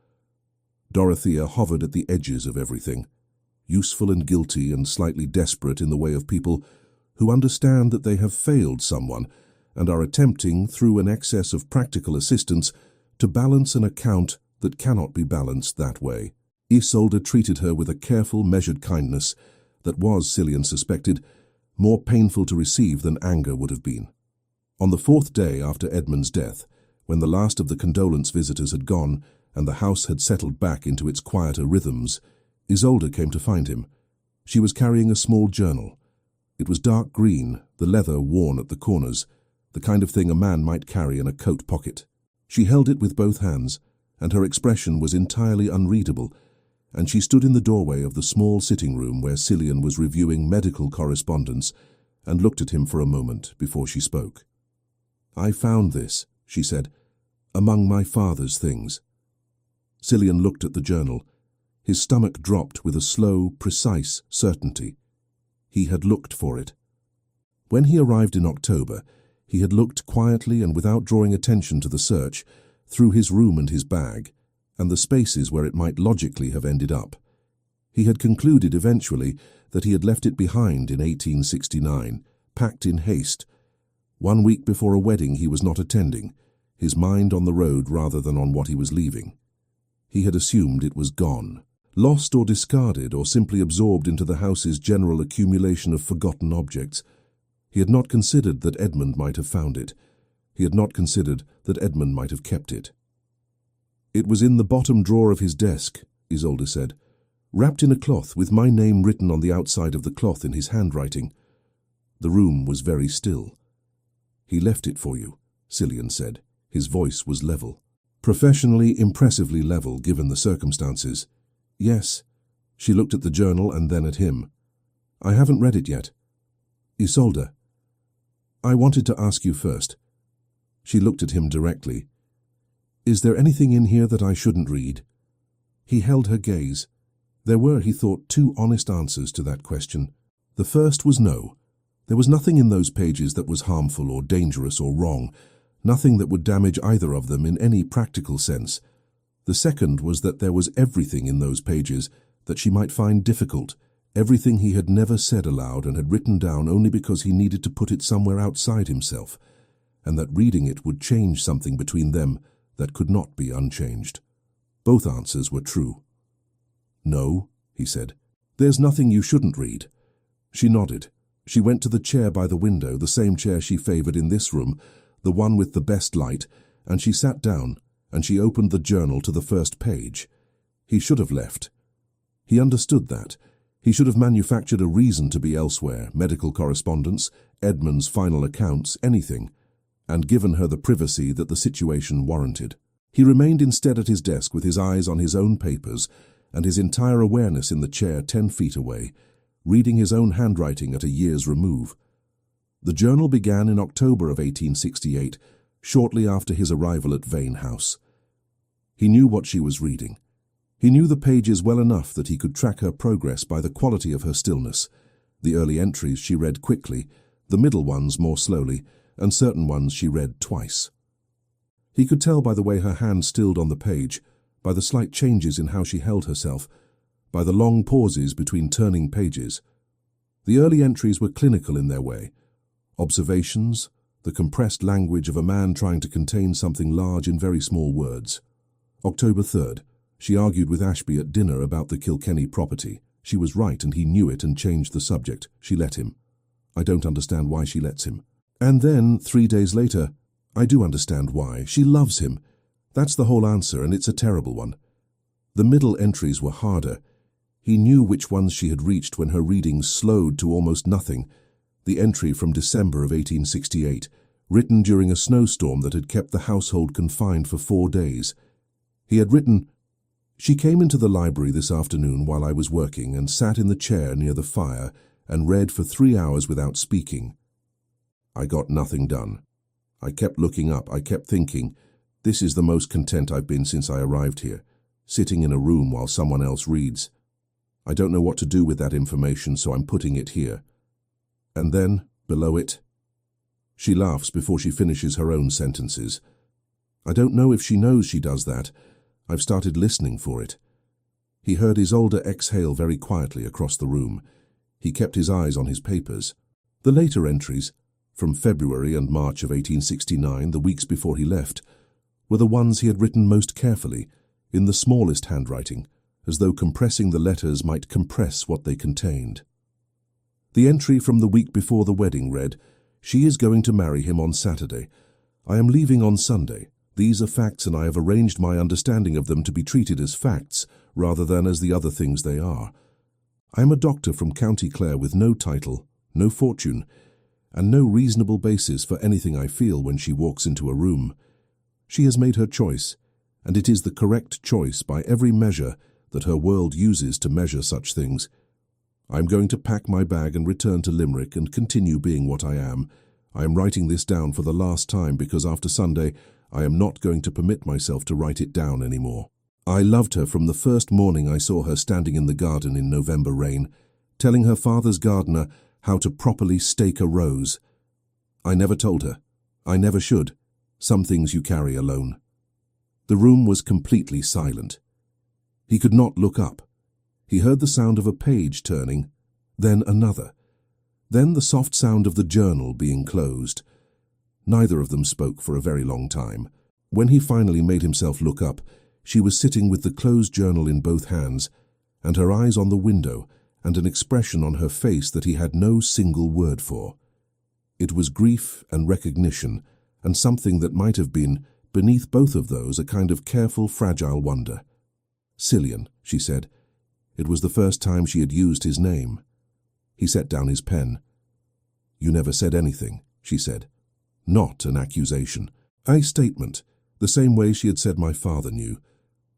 Dorothea hovered at the edges of everything, useful and guilty and slightly desperate in the way of people who understand that they have failed someone and are attempting, through an excess of practical assistance, to balance an account that cannot be balanced that way. Isolde treated her with a careful, measured kindness that was, Cillian suspected, more painful to receive than anger would have been. On the 4th day after Edmund's death, when the last of the condolence visitors had gone and the house had settled back into its quieter rhythms, Isolde came to find him. She was carrying a small journal. It was dark green, the leather worn at the corners, the kind of thing a man might carry in a coat pocket. She held it with both hands, and her expression was entirely unreadable, and she stood in the doorway of the small sitting room where Cillian was reviewing medical correspondence and looked at him for a moment before she spoke. "I found this," she said, "among my father's things." Cillian looked at the journal. His stomach dropped with a slow, precise certainty. He had looked for it. When he arrived in October, he had looked quietly and without drawing attention to the search through his room and his bag, and the spaces where it might logically have ended up. He had concluded eventually that he had left it behind in 1869, packed in haste. 1 week before a wedding he was not attending, his mind on the road rather than on what he was leaving. He had assumed it was gone, lost or discarded or simply absorbed into the house's general accumulation of forgotten objects. He had not considered that Edmund might have found it. He had not considered that Edmund might have kept it. "It was in the bottom drawer of his desk," Isolde said, "wrapped in a cloth with my name written on the outside of the cloth in his handwriting." The room was very still. "He left it for you," Cillian said. His voice was level. Professionally, impressively level given the circumstances. "Yes." She looked at the journal and then at him. "I haven't read it yet." "Isolde, I wanted to ask you first." She looked at him directly. "Is there anything in here that I shouldn't read?" He held her gaze. There were, he thought, 2 honest answers to that question. The first was no. There was nothing in those pages that was harmful or dangerous or wrong, nothing that would damage either of them in any practical sense. The second was that there was everything in those pages that she might find difficult, everything he had never said aloud and had written down only because he needed to put it somewhere outside himself, and that reading it would change something between them that could not be unchanged. Both answers were true. "No," he said. "There's nothing you shouldn't read." She nodded. She went to the chair by the window, the same chair she favored in this room, the one with the best light, and she sat down, and she opened the journal to the first page. He should have left. He understood that. He should have manufactured a reason to be elsewhere, medical correspondence, Edmund's final accounts, anything, and given her the privacy that the situation warranted. He remained instead at his desk with his eyes on his own papers and his entire awareness in the chair 10 feet away, reading his own handwriting at a year's remove. The journal began in October of 1868, shortly after his arrival at Vane House. He knew what she was reading. He knew the pages well enough that he could track her progress by the quality of her stillness. The early entries she read quickly, the middle ones more slowly, and certain ones she read twice. He could tell by the way her hand stilled on the page, by the slight changes in how she held herself, by the long pauses between turning pages. The early entries were clinical in their way. Observations, the compressed language of a man trying to contain something large in very small words. October 3rd. She argued with Ashby at dinner about the Kilkenny property. She was right and he knew it and changed the subject. She let him. I don't understand why she lets him. And then, 3 days later, I do understand why. She loves him. That's the whole answer, and it's a terrible one. The middle entries were harder. He knew which ones she had reached when her reading slowed to almost nothing. The entry from December of 1868, written during a snowstorm that had kept the household confined for 4 days. He had written, "She came into the library this afternoon while I was working and sat in the chair near the fire and read for 3 hours without speaking. I got nothing done. I kept looking up. I kept thinking, this is the most content I've been since I arrived here, sitting in a room while someone else reads. I don't know what to do with that information, so I'm putting it here. And then, below it, she laughs before she finishes her own sentences. I don't know if she knows she does that. I've started listening for it. He heard Isolde exhale very quietly across the room. He kept his eyes on his papers. The later entries, from February and March of 1869, the weeks before he left, were the ones he had written most carefully, in the smallest handwriting, as though compressing the letters might compress what they contained. The entry from the week before the wedding read, "She is going to marry him on Saturday. I am leaving on Sunday. These are facts, and I have arranged my understanding of them to be treated as facts rather than as the other things they are. I am a doctor from County Clare with no title, no fortune, and no reasonable basis for anything I feel when she walks into a room. She has made her choice, and it is the correct choice by every measure that her world uses to measure such things. I am going to pack my bag and return to Limerick and continue being what I am. I am writing this down for the last time because after Sunday I am not going to permit myself to write it down anymore. I loved her from the first morning I saw her standing in the garden in November rain, telling her father's gardener how to properly stake a rose. I never told her. I never should. Some things you carry alone." The room was completely silent. He could not look up. He heard the sound of a page turning, then another, then the soft sound of the journal being closed. Neither of them spoke for a very long time. When he finally made himself look up, she was sitting with the closed journal in both hands, and her eyes on the window, and an expression on her face that he had no single word for. It was grief and recognition, and something that might have been, beneath both of those, a kind of careful, fragile wonder. "Cillian," she said. It was the first time she had used his name. He set down his pen. "You never said anything," she said. Not an accusation. A statement, the same way she had said my father knew,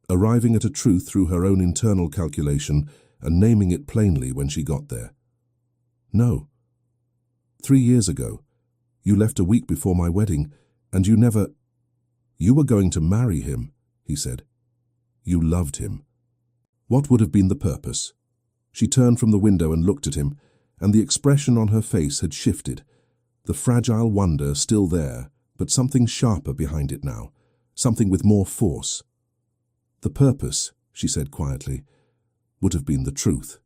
arriving at a truth through her own internal calculation and naming it plainly when she got there. "No. 3 years ago. You left a week before my wedding, and you never—" "You were going to marry him," he said. "You loved him. What would have been the purpose?" She turned from the window and looked at him, and the expression on her face had shifted. The fragile wonder still there, but something sharper behind it now, something with more force. "The purpose," she said quietly, "would have been the truth."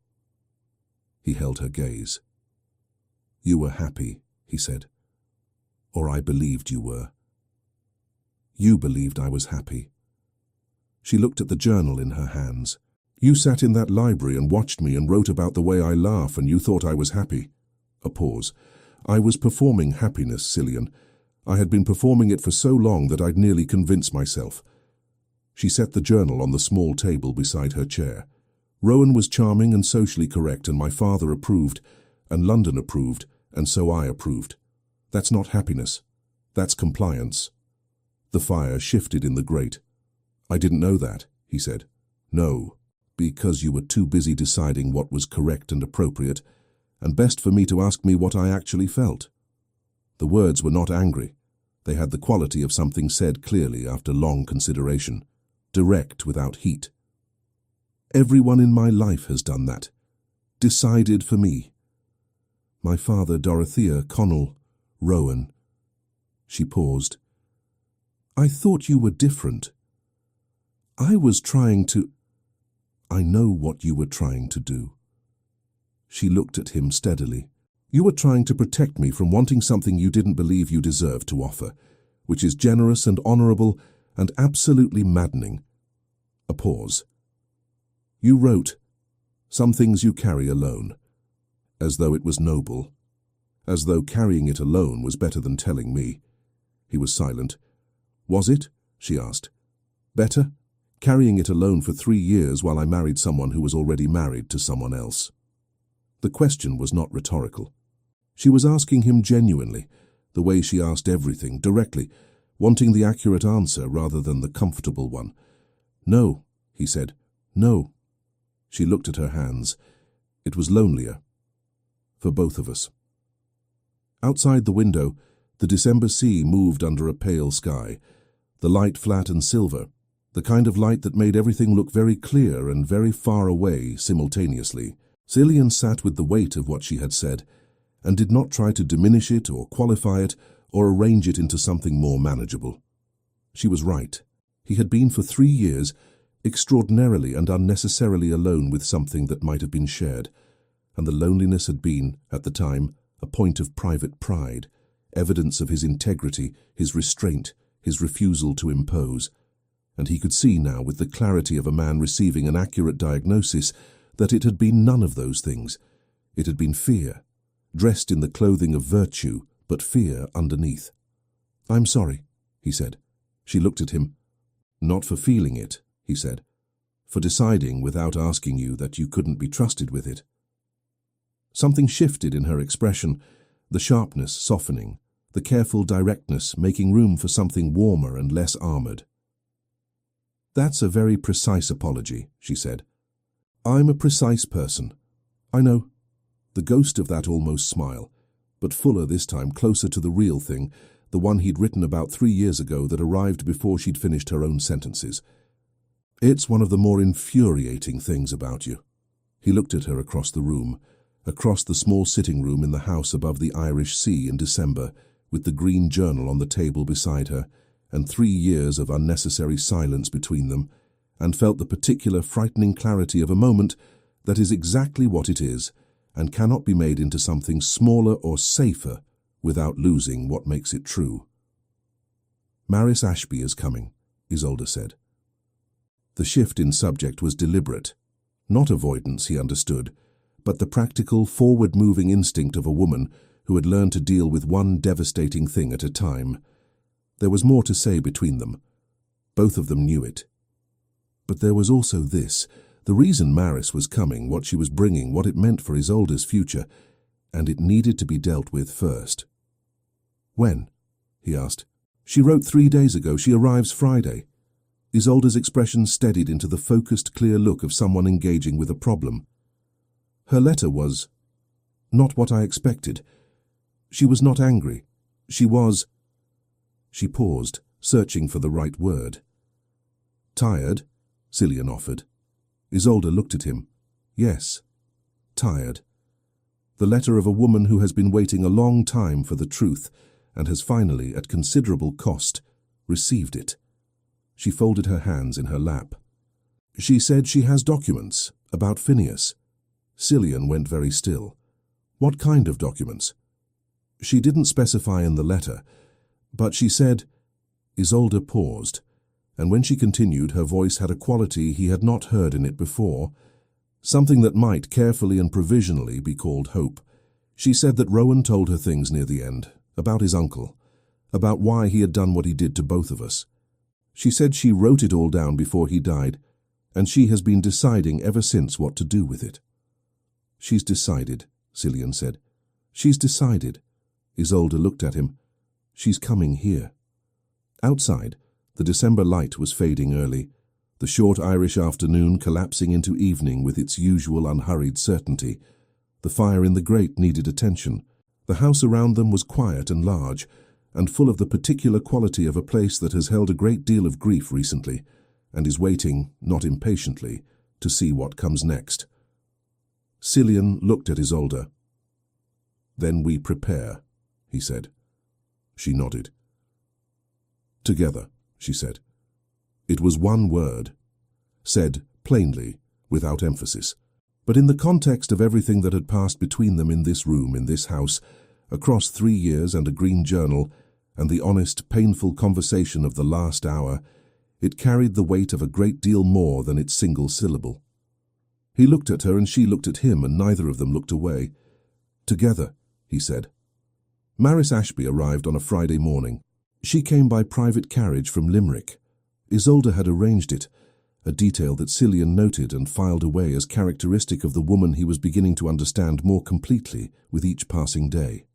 He held her gaze. "You were happy," he said. "Or I believed you were." "You believed I was happy." She looked at the journal in her hands. "You sat in that library and watched me and wrote about the way I laugh, and you thought I was happy." A pause. "I was performing happiness, Cillian. I had been performing it for so long that I'd nearly convinced myself." She set the journal on the small table beside her chair. "Rowan was charming and socially correct, and my father approved, and London approved, and so I approved. That's not happiness. That's compliance." The fire shifted in the grate. "I didn't know that," he said. "No, because you were too busy deciding what was correct and appropriate, and best for me to ask me what I actually felt." The words were not angry. They had the quality of something said clearly after long consideration, direct without heat. "Everyone in my life has done that. Decided for me. My father, Dorothea, Connell, Rowan." She paused. "I thought you were different. I was trying to—" "I know what you were trying to do." She looked at him steadily. "You were trying to protect me from wanting something you didn't believe you deserved to offer, which is generous and honorable and absolutely maddening." A pause. "You wrote, 'Some things you carry alone,' as though it was noble, as though carrying it alone was better than telling me." He was silent. "Was it?" she asked. "Better? Carrying it alone for 3 years while I married someone who was already married to someone else?" The question was not rhetorical. She was asking him genuinely, the way she asked everything, directly, wanting the accurate answer rather than the comfortable one. "No," he said. "No." She looked at her hands. It was lonelier. For both of us. Outside the window, The December sea moved under a pale sky, the light flat and silver, the kind of light that made everything look very clear and very far away simultaneously. Cillian sat with the weight of what she had said, and did not try to diminish it or qualify it or arrange it into something more manageable. She was right. He had been for 3 years extraordinarily and unnecessarily alone with something that might have been shared, and the loneliness had been, at the time, a point of private pride, evidence of his integrity, his restraint, his refusal to impose. And he could see now, with the clarity of a man receiving an accurate diagnosis, that it had been none of those things. It had been fear, dressed in the clothing of virtue, but fear underneath. "I'm sorry," he said. She looked at him. "Not for feeling it," he said. "For deciding without asking you that you couldn't be trusted with it." Something shifted in her expression, the sharpness softening, the careful directness making room for something warmer and less armored. "That's a very precise apology," she said. "I'm a precise person. I know." The ghost of that almost smile, but fuller this time, closer to the real thing, the one he'd written about 3 years ago that arrived before she'd finished her own sentences. "It's one of the more infuriating things about you." He looked at her across the room, across the small sitting room in the house above the Irish Sea in December, with the green journal on the table beside her, and 3 years of unnecessary silence between them, and felt the particular frightening clarity of a moment that is exactly what it is, and cannot be made into something smaller or safer without losing what makes it true. "Maris Ashby is coming," Isolde said. The shift in subject was deliberate. Not avoidance, he understood, but the practical, forward-moving instinct of a woman who had learned to deal with one devastating thing at a time. There was more to say between them. Both of them knew it. But there was also this, the reason Maris was coming, what she was bringing, what it meant for Isolde's future, and it needed to be dealt with first. "When?" he asked. "She wrote 3 days ago. She arrives Friday." Isolde's expression steadied into the focused, clear look of someone engaging with a problem. "Her letter was not what I expected. She was not angry. She was—" She paused, searching for the right word. "Tired?" Cillian offered. Isolde looked at him. "Yes, tired. The letter of a woman who has been waiting a long time for the truth and has finally, at considerable cost, received it." She folded her hands in her lap. "She said she has documents about Phineas." Cillian went very still. "What kind of documents?" "She didn't specify in the letter, but she said—" Isolde paused, and when she continued, her voice had a quality he had not heard in it before, something that might carefully and provisionally be called hope. She said that Rowan told her things near the end, about his uncle, about why he had done what he did to both of us. She said she wrote it all down before he died, and she has been deciding ever since what to do with it. "She's decided," Cillian said. "She's decided." Isolde looked at him. "She's coming here." Outside, the December light was fading early, the short Irish afternoon collapsing into evening with its usual unhurried certainty. The fire in the grate needed attention. The house around them was quiet and large, and full of the particular quality of a place that has held a great deal of grief recently, and is waiting, not impatiently, to see what comes next. Cillian looked at Isolde. "Then we prepare," he said. She nodded. "Together," she said. It was one word, said plainly, without emphasis. But in the context of everything that had passed between them in this room, in this house, across 3 years and a green journal, and the honest, painful conversation of the last hour, it carried the weight of a great deal more than its single syllable. He looked at her and she looked at him, and neither of them looked away. "Together," he said. Maris Ashby arrived on a Friday morning. She came by private carriage from Limerick. Isolde had arranged it, a detail that Cillian noted and filed away as characteristic of the woman he was beginning to understand more completely with each passing day.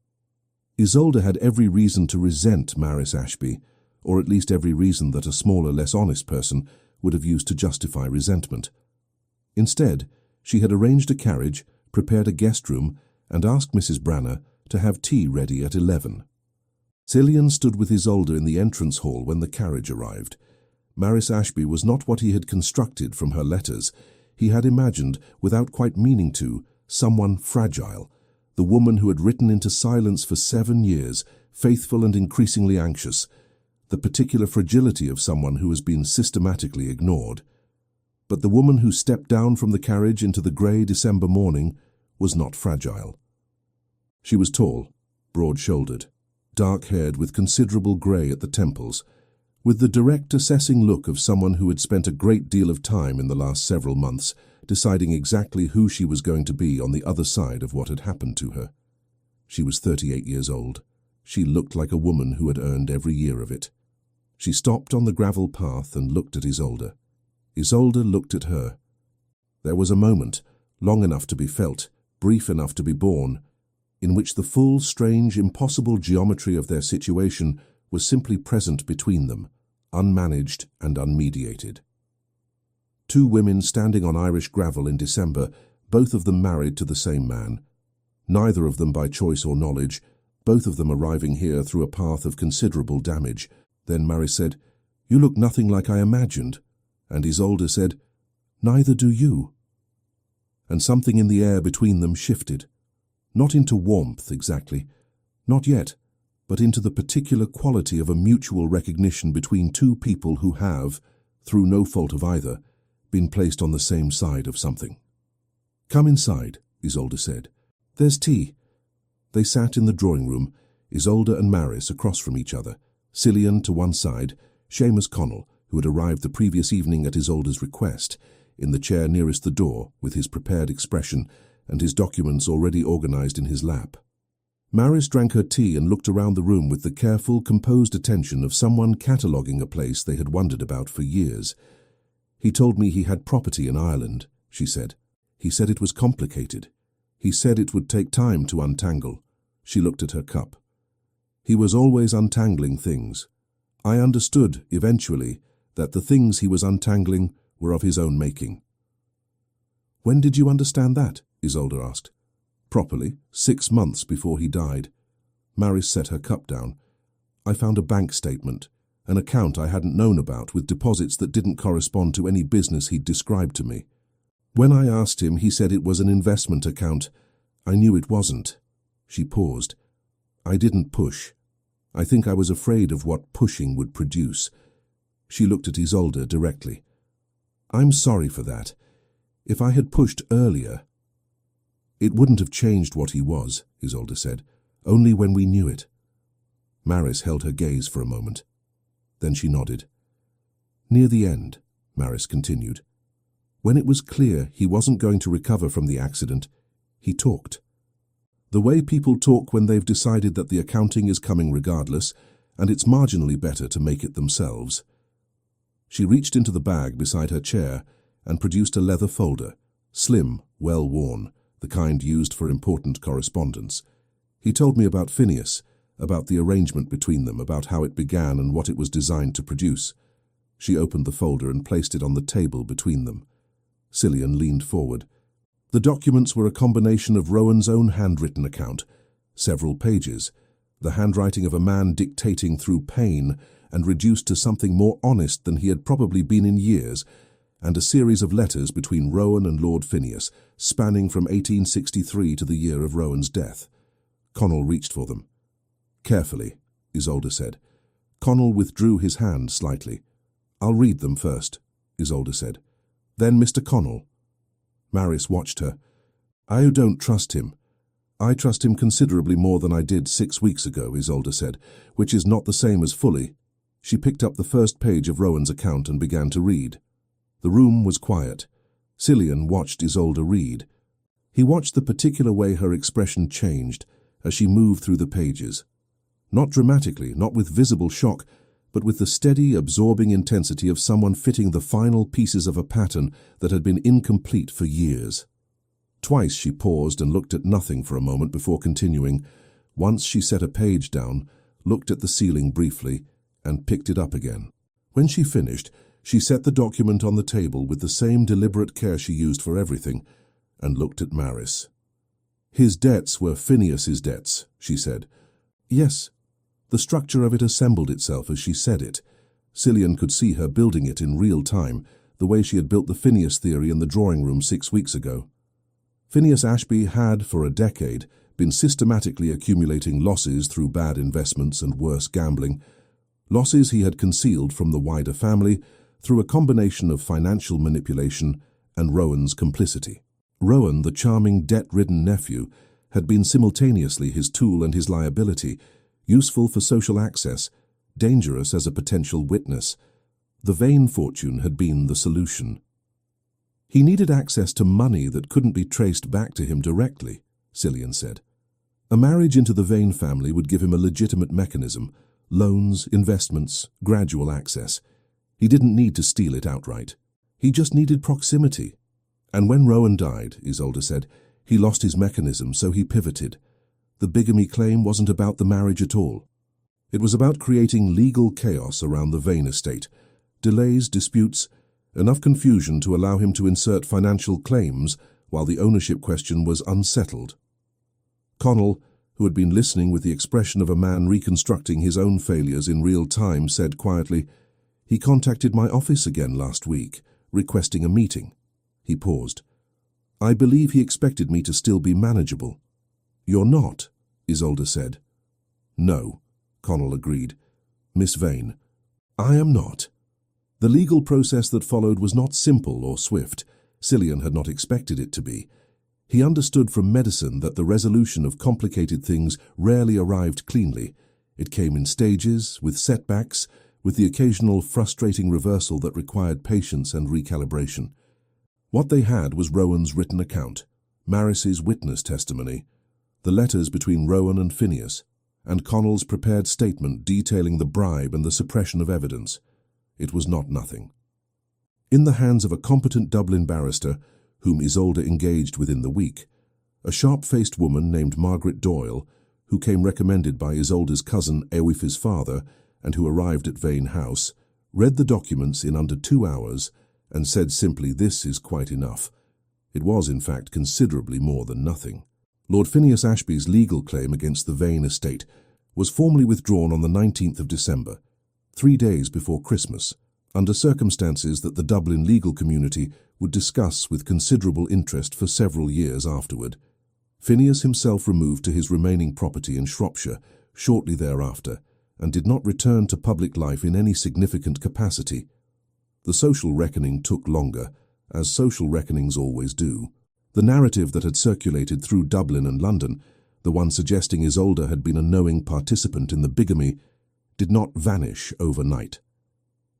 Isolde had every reason to resent Maris Ashby, or at least every reason that a smaller, less honest person would have used to justify resentment. Instead, she had arranged a carriage, prepared a guest room, and asked Mrs. Branner to have tea ready at 11. Cillian stood with Isolde in the entrance hall when the carriage arrived. Maris Ashby was not what he had constructed from her letters. He had imagined, without quite meaning to, someone fragile, the woman who had written into silence for 7 years, faithful and increasingly anxious, the particular fragility of someone who has been systematically ignored. But the woman who stepped down from the carriage into the grey December morning was not fragile. She was tall, broad-shouldered, dark-haired with considerable grey at the temples, with the direct assessing look of someone who had spent a great deal of time in the last several months deciding exactly who she was going to be on the other side of what had happened to her. She was 38 years old. She looked like a woman who had earned every year of it. She stopped on the gravel path and looked at Isolde. Isolde looked at her. There was a moment, long enough to be felt, brief enough to be borne, in which the full, strange, impossible geometry of their situation was simply present between them, unmanaged and unmediated. 2 women standing on Irish gravel in December, both of them married to the same man. Neither of them by choice or knowledge, both of them arriving here through a path of considerable damage. Then Maris said, "You look nothing like I imagined." And Isolde said, "Neither do you." And something in the air between them shifted. Not into warmth, exactly. Not yet, but into the particular quality of a mutual recognition between 2 people who have, through no fault of either, been placed on the same side of something. "Come inside," Isolde said. "There's tea." They sat in the drawing-room, Isolde and Maris across from each other, Cillian to one side, Seamus Connell, who had arrived the previous evening at Isolde's request, in the chair nearest the door, with his prepared expression and his documents already organized in his lap. Maris drank her tea and looked around the room with the careful, composed attention of someone cataloguing a place they had wondered about for years. "He told me he had property in Ireland," she said. "He said it was complicated. He said it would take time to untangle." She looked at her cup. "He was always untangling things. I understood, eventually, that the things he was untangling were of his own making." "When did you understand that?" Isolde asked. "Properly, 6 months before he died." Maris set her cup down. "I found a bank statement, an account I hadn't known about with deposits that didn't correspond to any business he'd described to me. When I asked him, he said it was an investment account. I knew it wasn't." She paused. "I didn't push. I think I was afraid of what pushing would produce." She looked at Isolde directly. "I'm sorry for that. If I had pushed earlier—" "It wouldn't have changed what he was," Isolde said, "only when we knew it." Maris held her gaze for a moment. Then she nodded. "Near the end," Maris continued, "when it was clear he wasn't going to recover from the accident, he talked. The way people talk when they've decided that the accounting is coming regardless, and it's marginally better to make it themselves." She reached into the bag beside her chair and produced a leather folder, slim, well-worn, the kind used for important correspondence. "He told me about Phineas, about the arrangement between them, about how it began and what it was designed to produce." She opened the folder and placed it on the table between them. Cillian leaned forward. The documents were a combination of Rowan's own handwritten account, several pages, the handwriting of a man dictating through pain and reduced to something more honest than he had probably been in years, and a series of letters between Rowan and Lord Phineas, spanning from 1863 to the year of Rowan's death. Connell reached for them. "Carefully," Isolde said. Connell withdrew his hand slightly. "I'll read them first," Isolde said. "Then Mr. Connell." Maris watched her. "I don't trust him. I trust him considerably more than I did 6 weeks ago," Isolde said, "which is not the same as fully." She picked up the first page of Rowan's account and began to read. The room was quiet. Cillian watched Isolde read. He watched the particular way her expression changed as she moved through the pages. Not dramatically, not with visible shock, but with the steady, absorbing intensity of someone fitting the final pieces of a pattern that had been incomplete for years. Twice she paused and looked at nothing for a moment before continuing. Once she set a page down, looked at the ceiling briefly, and picked it up again. When she finished, she set the document on the table with the same deliberate care she used for everything, and looked at Maris. "His debts were Phineas's debts," she said. "Yes." The structure of it assembled itself as she said it. Cillian could see her building it in real time, the way she had built the Phineas theory in the drawing room 6 weeks ago. Phineas Ashby had, for a decade, been systematically accumulating losses through bad investments and worse gambling, losses he had concealed from the wider family through a combination of financial manipulation and Rowan's complicity. Rowan, the charming, debt-ridden nephew, had been simultaneously his tool and his liability, useful for social access, dangerous as a potential witness. The Vane fortune had been the solution. He needed access to money that couldn't be traced back to him directly, Cillian said. A marriage into the Vane family would give him a legitimate mechanism: loans, investments, gradual access. He didn't need to steal it outright. He just needed proximity. And when Rowan died, Isolde said, he lost his mechanism, so he pivoted. The bigamy claim wasn't about the marriage at all. It was about creating legal chaos around the Vane estate, delays, disputes, enough confusion to allow him to insert financial claims while the ownership question was unsettled. Connell, who had been listening with the expression of a man reconstructing his own failures in real time, said quietly, "He contacted my office again last week, requesting a meeting." He paused. "I believe he expected me to still be manageable." "You're not," Isolde said. "No," Connell agreed. "Miss Vane, I am not." The legal process that followed was not simple or swift. Cillian had not expected it to be. He understood from medicine that the resolution of complicated things rarely arrived cleanly. It came in stages, with setbacks, with the occasional frustrating reversal that required patience and recalibration. What they had was Rowan's written account, Maris's witness testimony, the letters between Rowan and Phineas, and Connell's prepared statement detailing the bribe and the suppression of evidence. It was not nothing. In the hands of a competent Dublin barrister, whom Isolde engaged within the week, a sharp-faced woman named Margaret Doyle, who came recommended by Isolde's cousin Ewifa's father and who arrived at Vane House, read the documents in under 2 hours and said simply, "This is quite enough." It was, in fact, considerably more than nothing. Lord Phineas Ashby's legal claim against the Vane estate was formally withdrawn on the 19th of December, 3 days before Christmas, under circumstances that the Dublin legal community would discuss with considerable interest for several years afterward. Phineas himself removed to his remaining property in Shropshire shortly thereafter and did not return to public life in any significant capacity. The social reckoning took longer, as social reckonings always do. The narrative that had circulated through Dublin and London, the one suggesting Isolde had been a knowing participant in the bigamy, did not vanish overnight.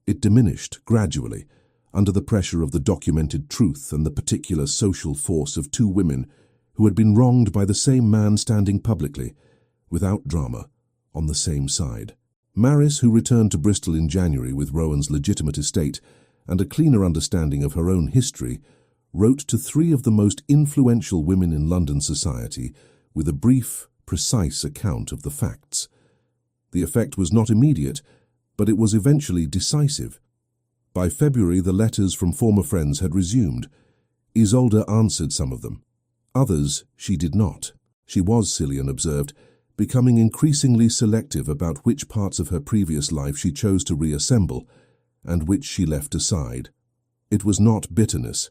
It diminished gradually, under the pressure of the documented truth and the particular social force of 2 women who had been wronged by the same man standing publicly, without drama, on the same side. Maris, who returned to Bristol in January with Rowan's legitimate estate and a cleaner understanding of her own history, wrote to 3 of the most influential women in London society with a brief, precise account of the facts. The effect was not immediate, but it was eventually decisive. By February, the letters from former friends had resumed. Isolde answered some of them. Others she did not. She was, Cillian observed, becoming increasingly selective about which parts of her previous life she chose to reassemble and which she left aside. It was not bitterness.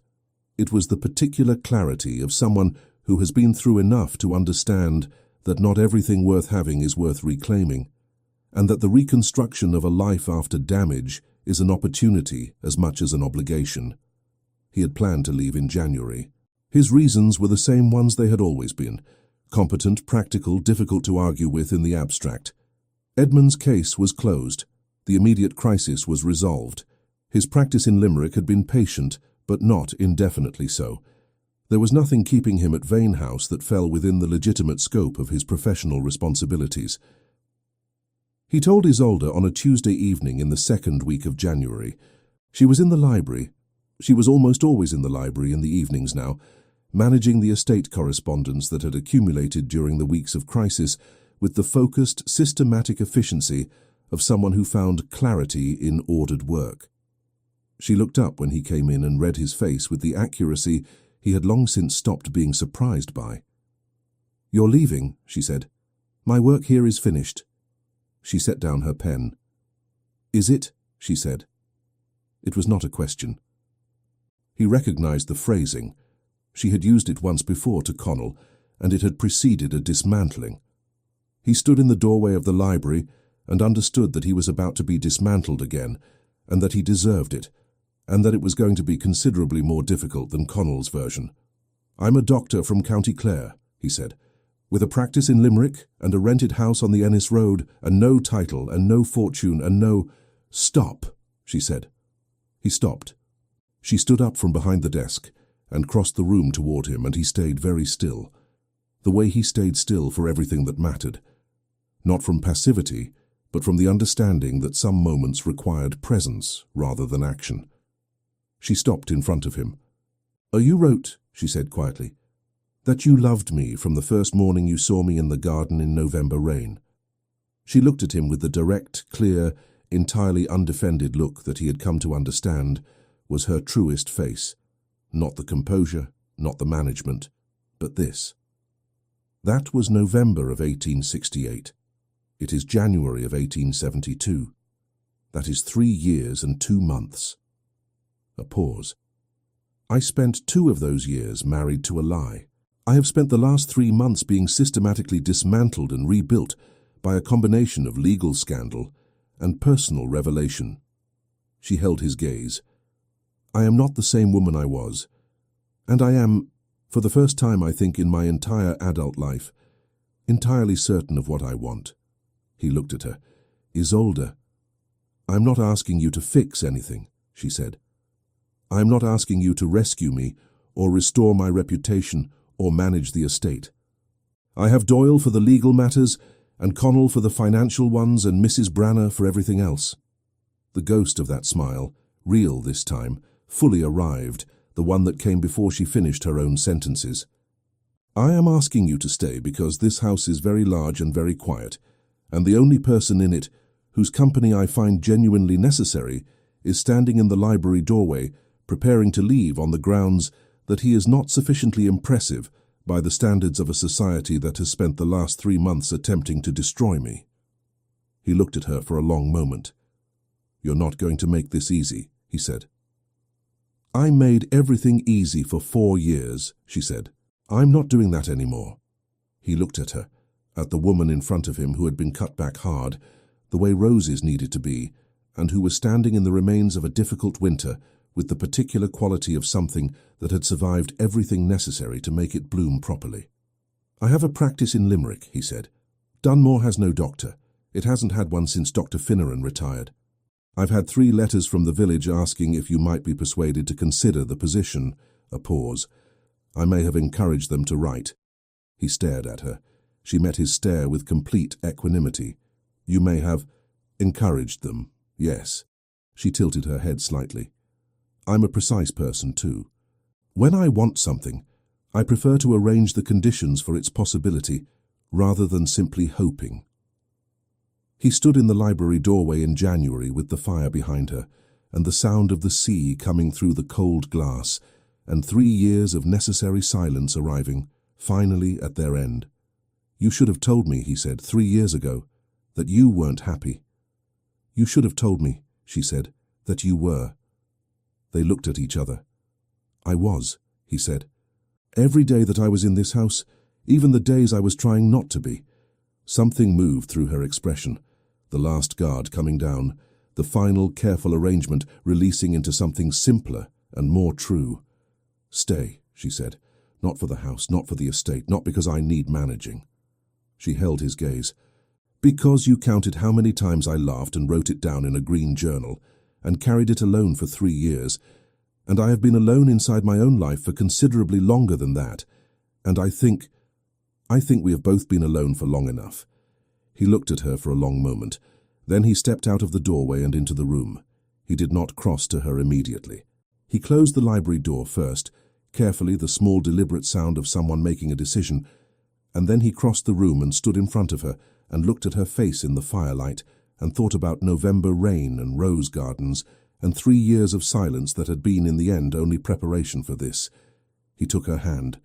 It was the particular clarity of someone who has been through enough to understand that not everything worth having is worth reclaiming, and that the reconstruction of a life after damage is an opportunity as much as an obligation. He had planned to leave in January. His reasons were the same ones they had always been: competent, practical, difficult to argue with in the abstract. Edmund's case was closed. The immediate crisis was resolved. His practice in Limerick had been patient, but not indefinitely so. There was nothing keeping him at Vane House that fell within the legitimate scope of his professional responsibilities. He told Isolde on a Tuesday evening in the 2nd week of January. She was in the library. She was almost always in the library in the evenings now, managing the estate correspondence that had accumulated during the weeks of crisis with the focused, systematic efficiency of someone who found clarity in ordered work. She looked up when he came in and read his face with the accuracy he had long since stopped being surprised by. "You're leaving," she said. "My work here is finished." She set down her pen. "Is it?" she said. It was not a question. He recognized the phrasing. She had used it once before to Connell, and it had preceded a dismantling. He stood in the doorway of the library and understood that he was about to be dismantled again, and that he deserved it, and that it was going to be considerably more difficult than Connell's version. "I'm a doctor from County Clare," he said, "with a practice in Limerick and a rented house on the Ennis Road, and no title and no fortune and no—" "Stop," she said. He stopped. She stood up from behind the desk and crossed the room toward him, and he stayed very still. The way he stayed still for everything that mattered. Not from passivity, but from the understanding that some moments required presence rather than action. She stopped in front of him. "You wrote," she said quietly, "that you loved me from the first morning you saw me in the garden in November rain." She looked at him with the direct, clear, entirely undefended look that he had come to understand was her truest face. Not the composure, not the management, but this. That was November of 1868. It is January of 1872. That is 3 years and 2 months. A pause. "I spent 2 of those years married to a lie. I have spent the last 3 months being systematically dismantled and rebuilt by a combination of legal scandal and personal revelation." She held his gaze. "I am not the same woman I was, and I am, for the first time I think in my entire adult life, entirely certain of what I want." He looked at her. "Isolde, I am not asking you to fix anything," she said. "I am not asking you to rescue me or restore my reputation or manage the estate. I have Doyle for the legal matters and Connell for the financial ones and Mrs. Branner for everything else." The ghost of that smile, real this time, fully arrived, the one that came before she finished her own sentences. "I am asking you to stay because this house is very large and very quiet, and the only person in it whose company I find genuinely necessary is standing in the library doorway, preparing to leave on the grounds that he is not sufficiently impressive by the standards of a society that has spent the last 3 months attempting to destroy me." He looked at her for a long moment. "You're not going to make this easy," he said. "I made everything easy for 4 years," she said. "I'm not doing that anymore." He looked at her, at the woman in front of him who had been cut back hard, the way roses needed to be, and who was standing in the remains of a difficult winter with the particular quality of something that had survived everything necessary to make it bloom properly. "I have a practice in Limerick," he said. "Dunmore has no doctor. It hasn't had one since Dr. Finneran retired. I've had 3 letters from the village asking if you might be persuaded to consider the position." A pause. "I may have encouraged them to write." He stared at her. She met his stare with complete equanimity. "You may have encouraged them, yes." She tilted her head slightly. "I'm a precise person, too. When I want something, I prefer to arrange the conditions for its possibility rather than simply hoping." He stood in the library doorway in January with the fire behind her and the sound of the sea coming through the cold glass, and 3 years of necessary silence arriving, finally at their end. "You should have told me," he said, 3 years ago, "that you weren't happy." "You should have told me," she said, "that you were." They looked at each other. "I was," he said. "Every day that I was in this house, even the days I was trying not to be." Something moved through her expression, the last guard coming down, the final careful arrangement releasing into something simpler and more true. "Stay," she said. "Not for the house, not for the estate, not because I need managing." She held his gaze. "Because you counted how many times I laughed and wrote it down in a green journal, and carried it alone for 3 years, and I have been alone inside my own life for considerably longer than that, and I think we have both been alone for long enough." He looked at her for a long moment. Then he stepped out of the doorway and into the room. He did not cross to her immediately. He closed the library door first, carefully, the small deliberate sound of someone making a decision, and then he crossed the room and stood in front of her and looked at her face in the firelight and thought about November rain and rose gardens and 3 years of silence that had been in the end only preparation for this. He took her hand.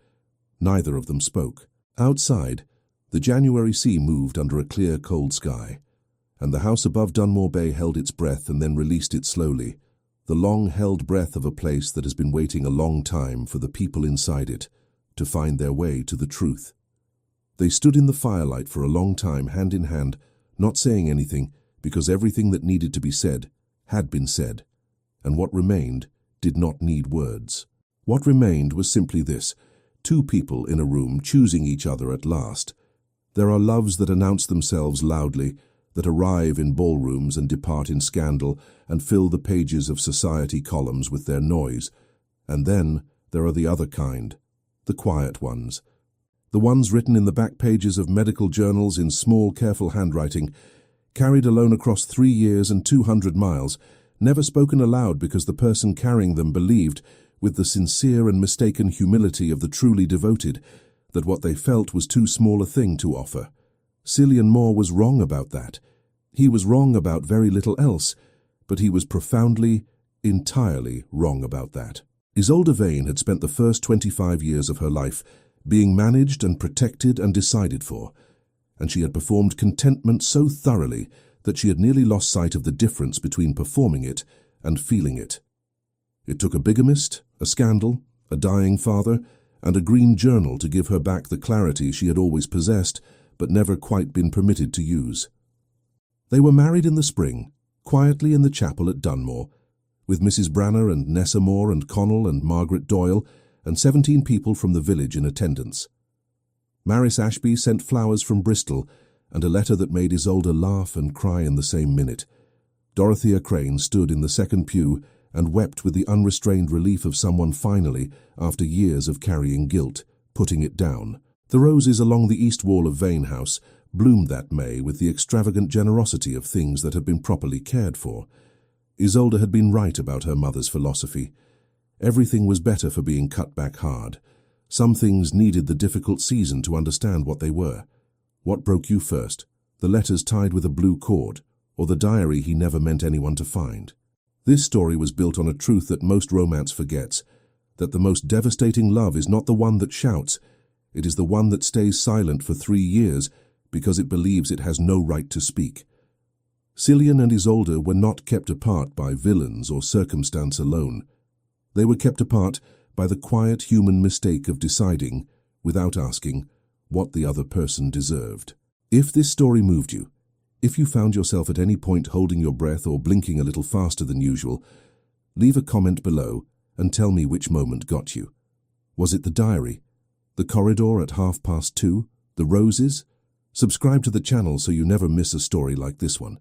Neither of them spoke. Outside, the January sea moved under a clear, cold sky, and the house above Dunmore Bay held its breath and then released it slowly, the long-held breath of a place that has been waiting a long time for the people inside it to find their way to the truth. They stood in the firelight for a long time, hand in hand, not saying anything, because everything that needed to be said had been said, and what remained did not need words. What remained was simply this: two people in a room choosing each other at last. There are loves that announce themselves loudly, that arrive in ballrooms and depart in scandal and fill the pages of society columns with their noise. And then there are the other kind, the quiet ones. The ones written in the back pages of medical journals in small, careful handwriting, carried alone across 3 years and 200 miles, never spoken aloud because the person carrying them believed, with the sincere and mistaken humility of the truly devoted, that what they felt was too small a thing to offer. Cillian Moore was wrong about that. He was wrong about very little else, but he was profoundly, entirely wrong about that. Isolde Vane had spent the first 25 years of her life being managed and protected and decided for, and she had performed contentment so thoroughly that she had nearly lost sight of the difference between performing it and feeling it. It took a bigamist, a scandal, a dying father, and a green journal to give her back the clarity she had always possessed but never quite been permitted to use. They were married in the spring, quietly in the chapel at Dunmore, with Mrs. Branner and Nessa Moore and Connell and Margaret Doyle and 17 people from the village in attendance. Maris Ashby sent flowers from Bristol and a letter that made Isolde laugh and cry in the same minute. Dorothea Crane stood in the second pew and wept with the unrestrained relief of someone finally, after years of carrying guilt, putting it down. The roses along the east wall of Vane House bloomed that May with the extravagant generosity of things that have been properly cared for. Isolde had been right about her mother's philosophy. Everything was better for being cut back hard. Some things needed the difficult season to understand what they were. What broke you first? The letters tied with a blue cord, or the diary he never meant anyone to find? This story was built on a truth that most romance forgets, that the most devastating love is not the one that shouts. It is the one that stays silent for 3 years because it believes it has no right to speak. Cillian and Isolde were not kept apart by villains or circumstance alone. They were kept apart by the quiet human mistake of deciding, without asking, what the other person deserved. If this story moved you, if you found yourself at any point holding your breath or blinking a little faster than usual, leave a comment below and tell me which moment got you. Was it the diary? The corridor at 2:30? The roses? Subscribe to the channel so you never miss a story like this one.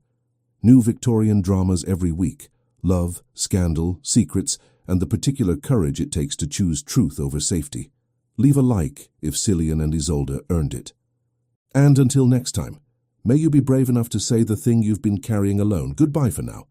New Victorian dramas every week. Love, scandal, secrets, and the particular courage it takes to choose truth over safety. Leave a like if Cillian and Isolde earned it. And until next time, may you be brave enough to say the thing you've been carrying alone. Goodbye for now.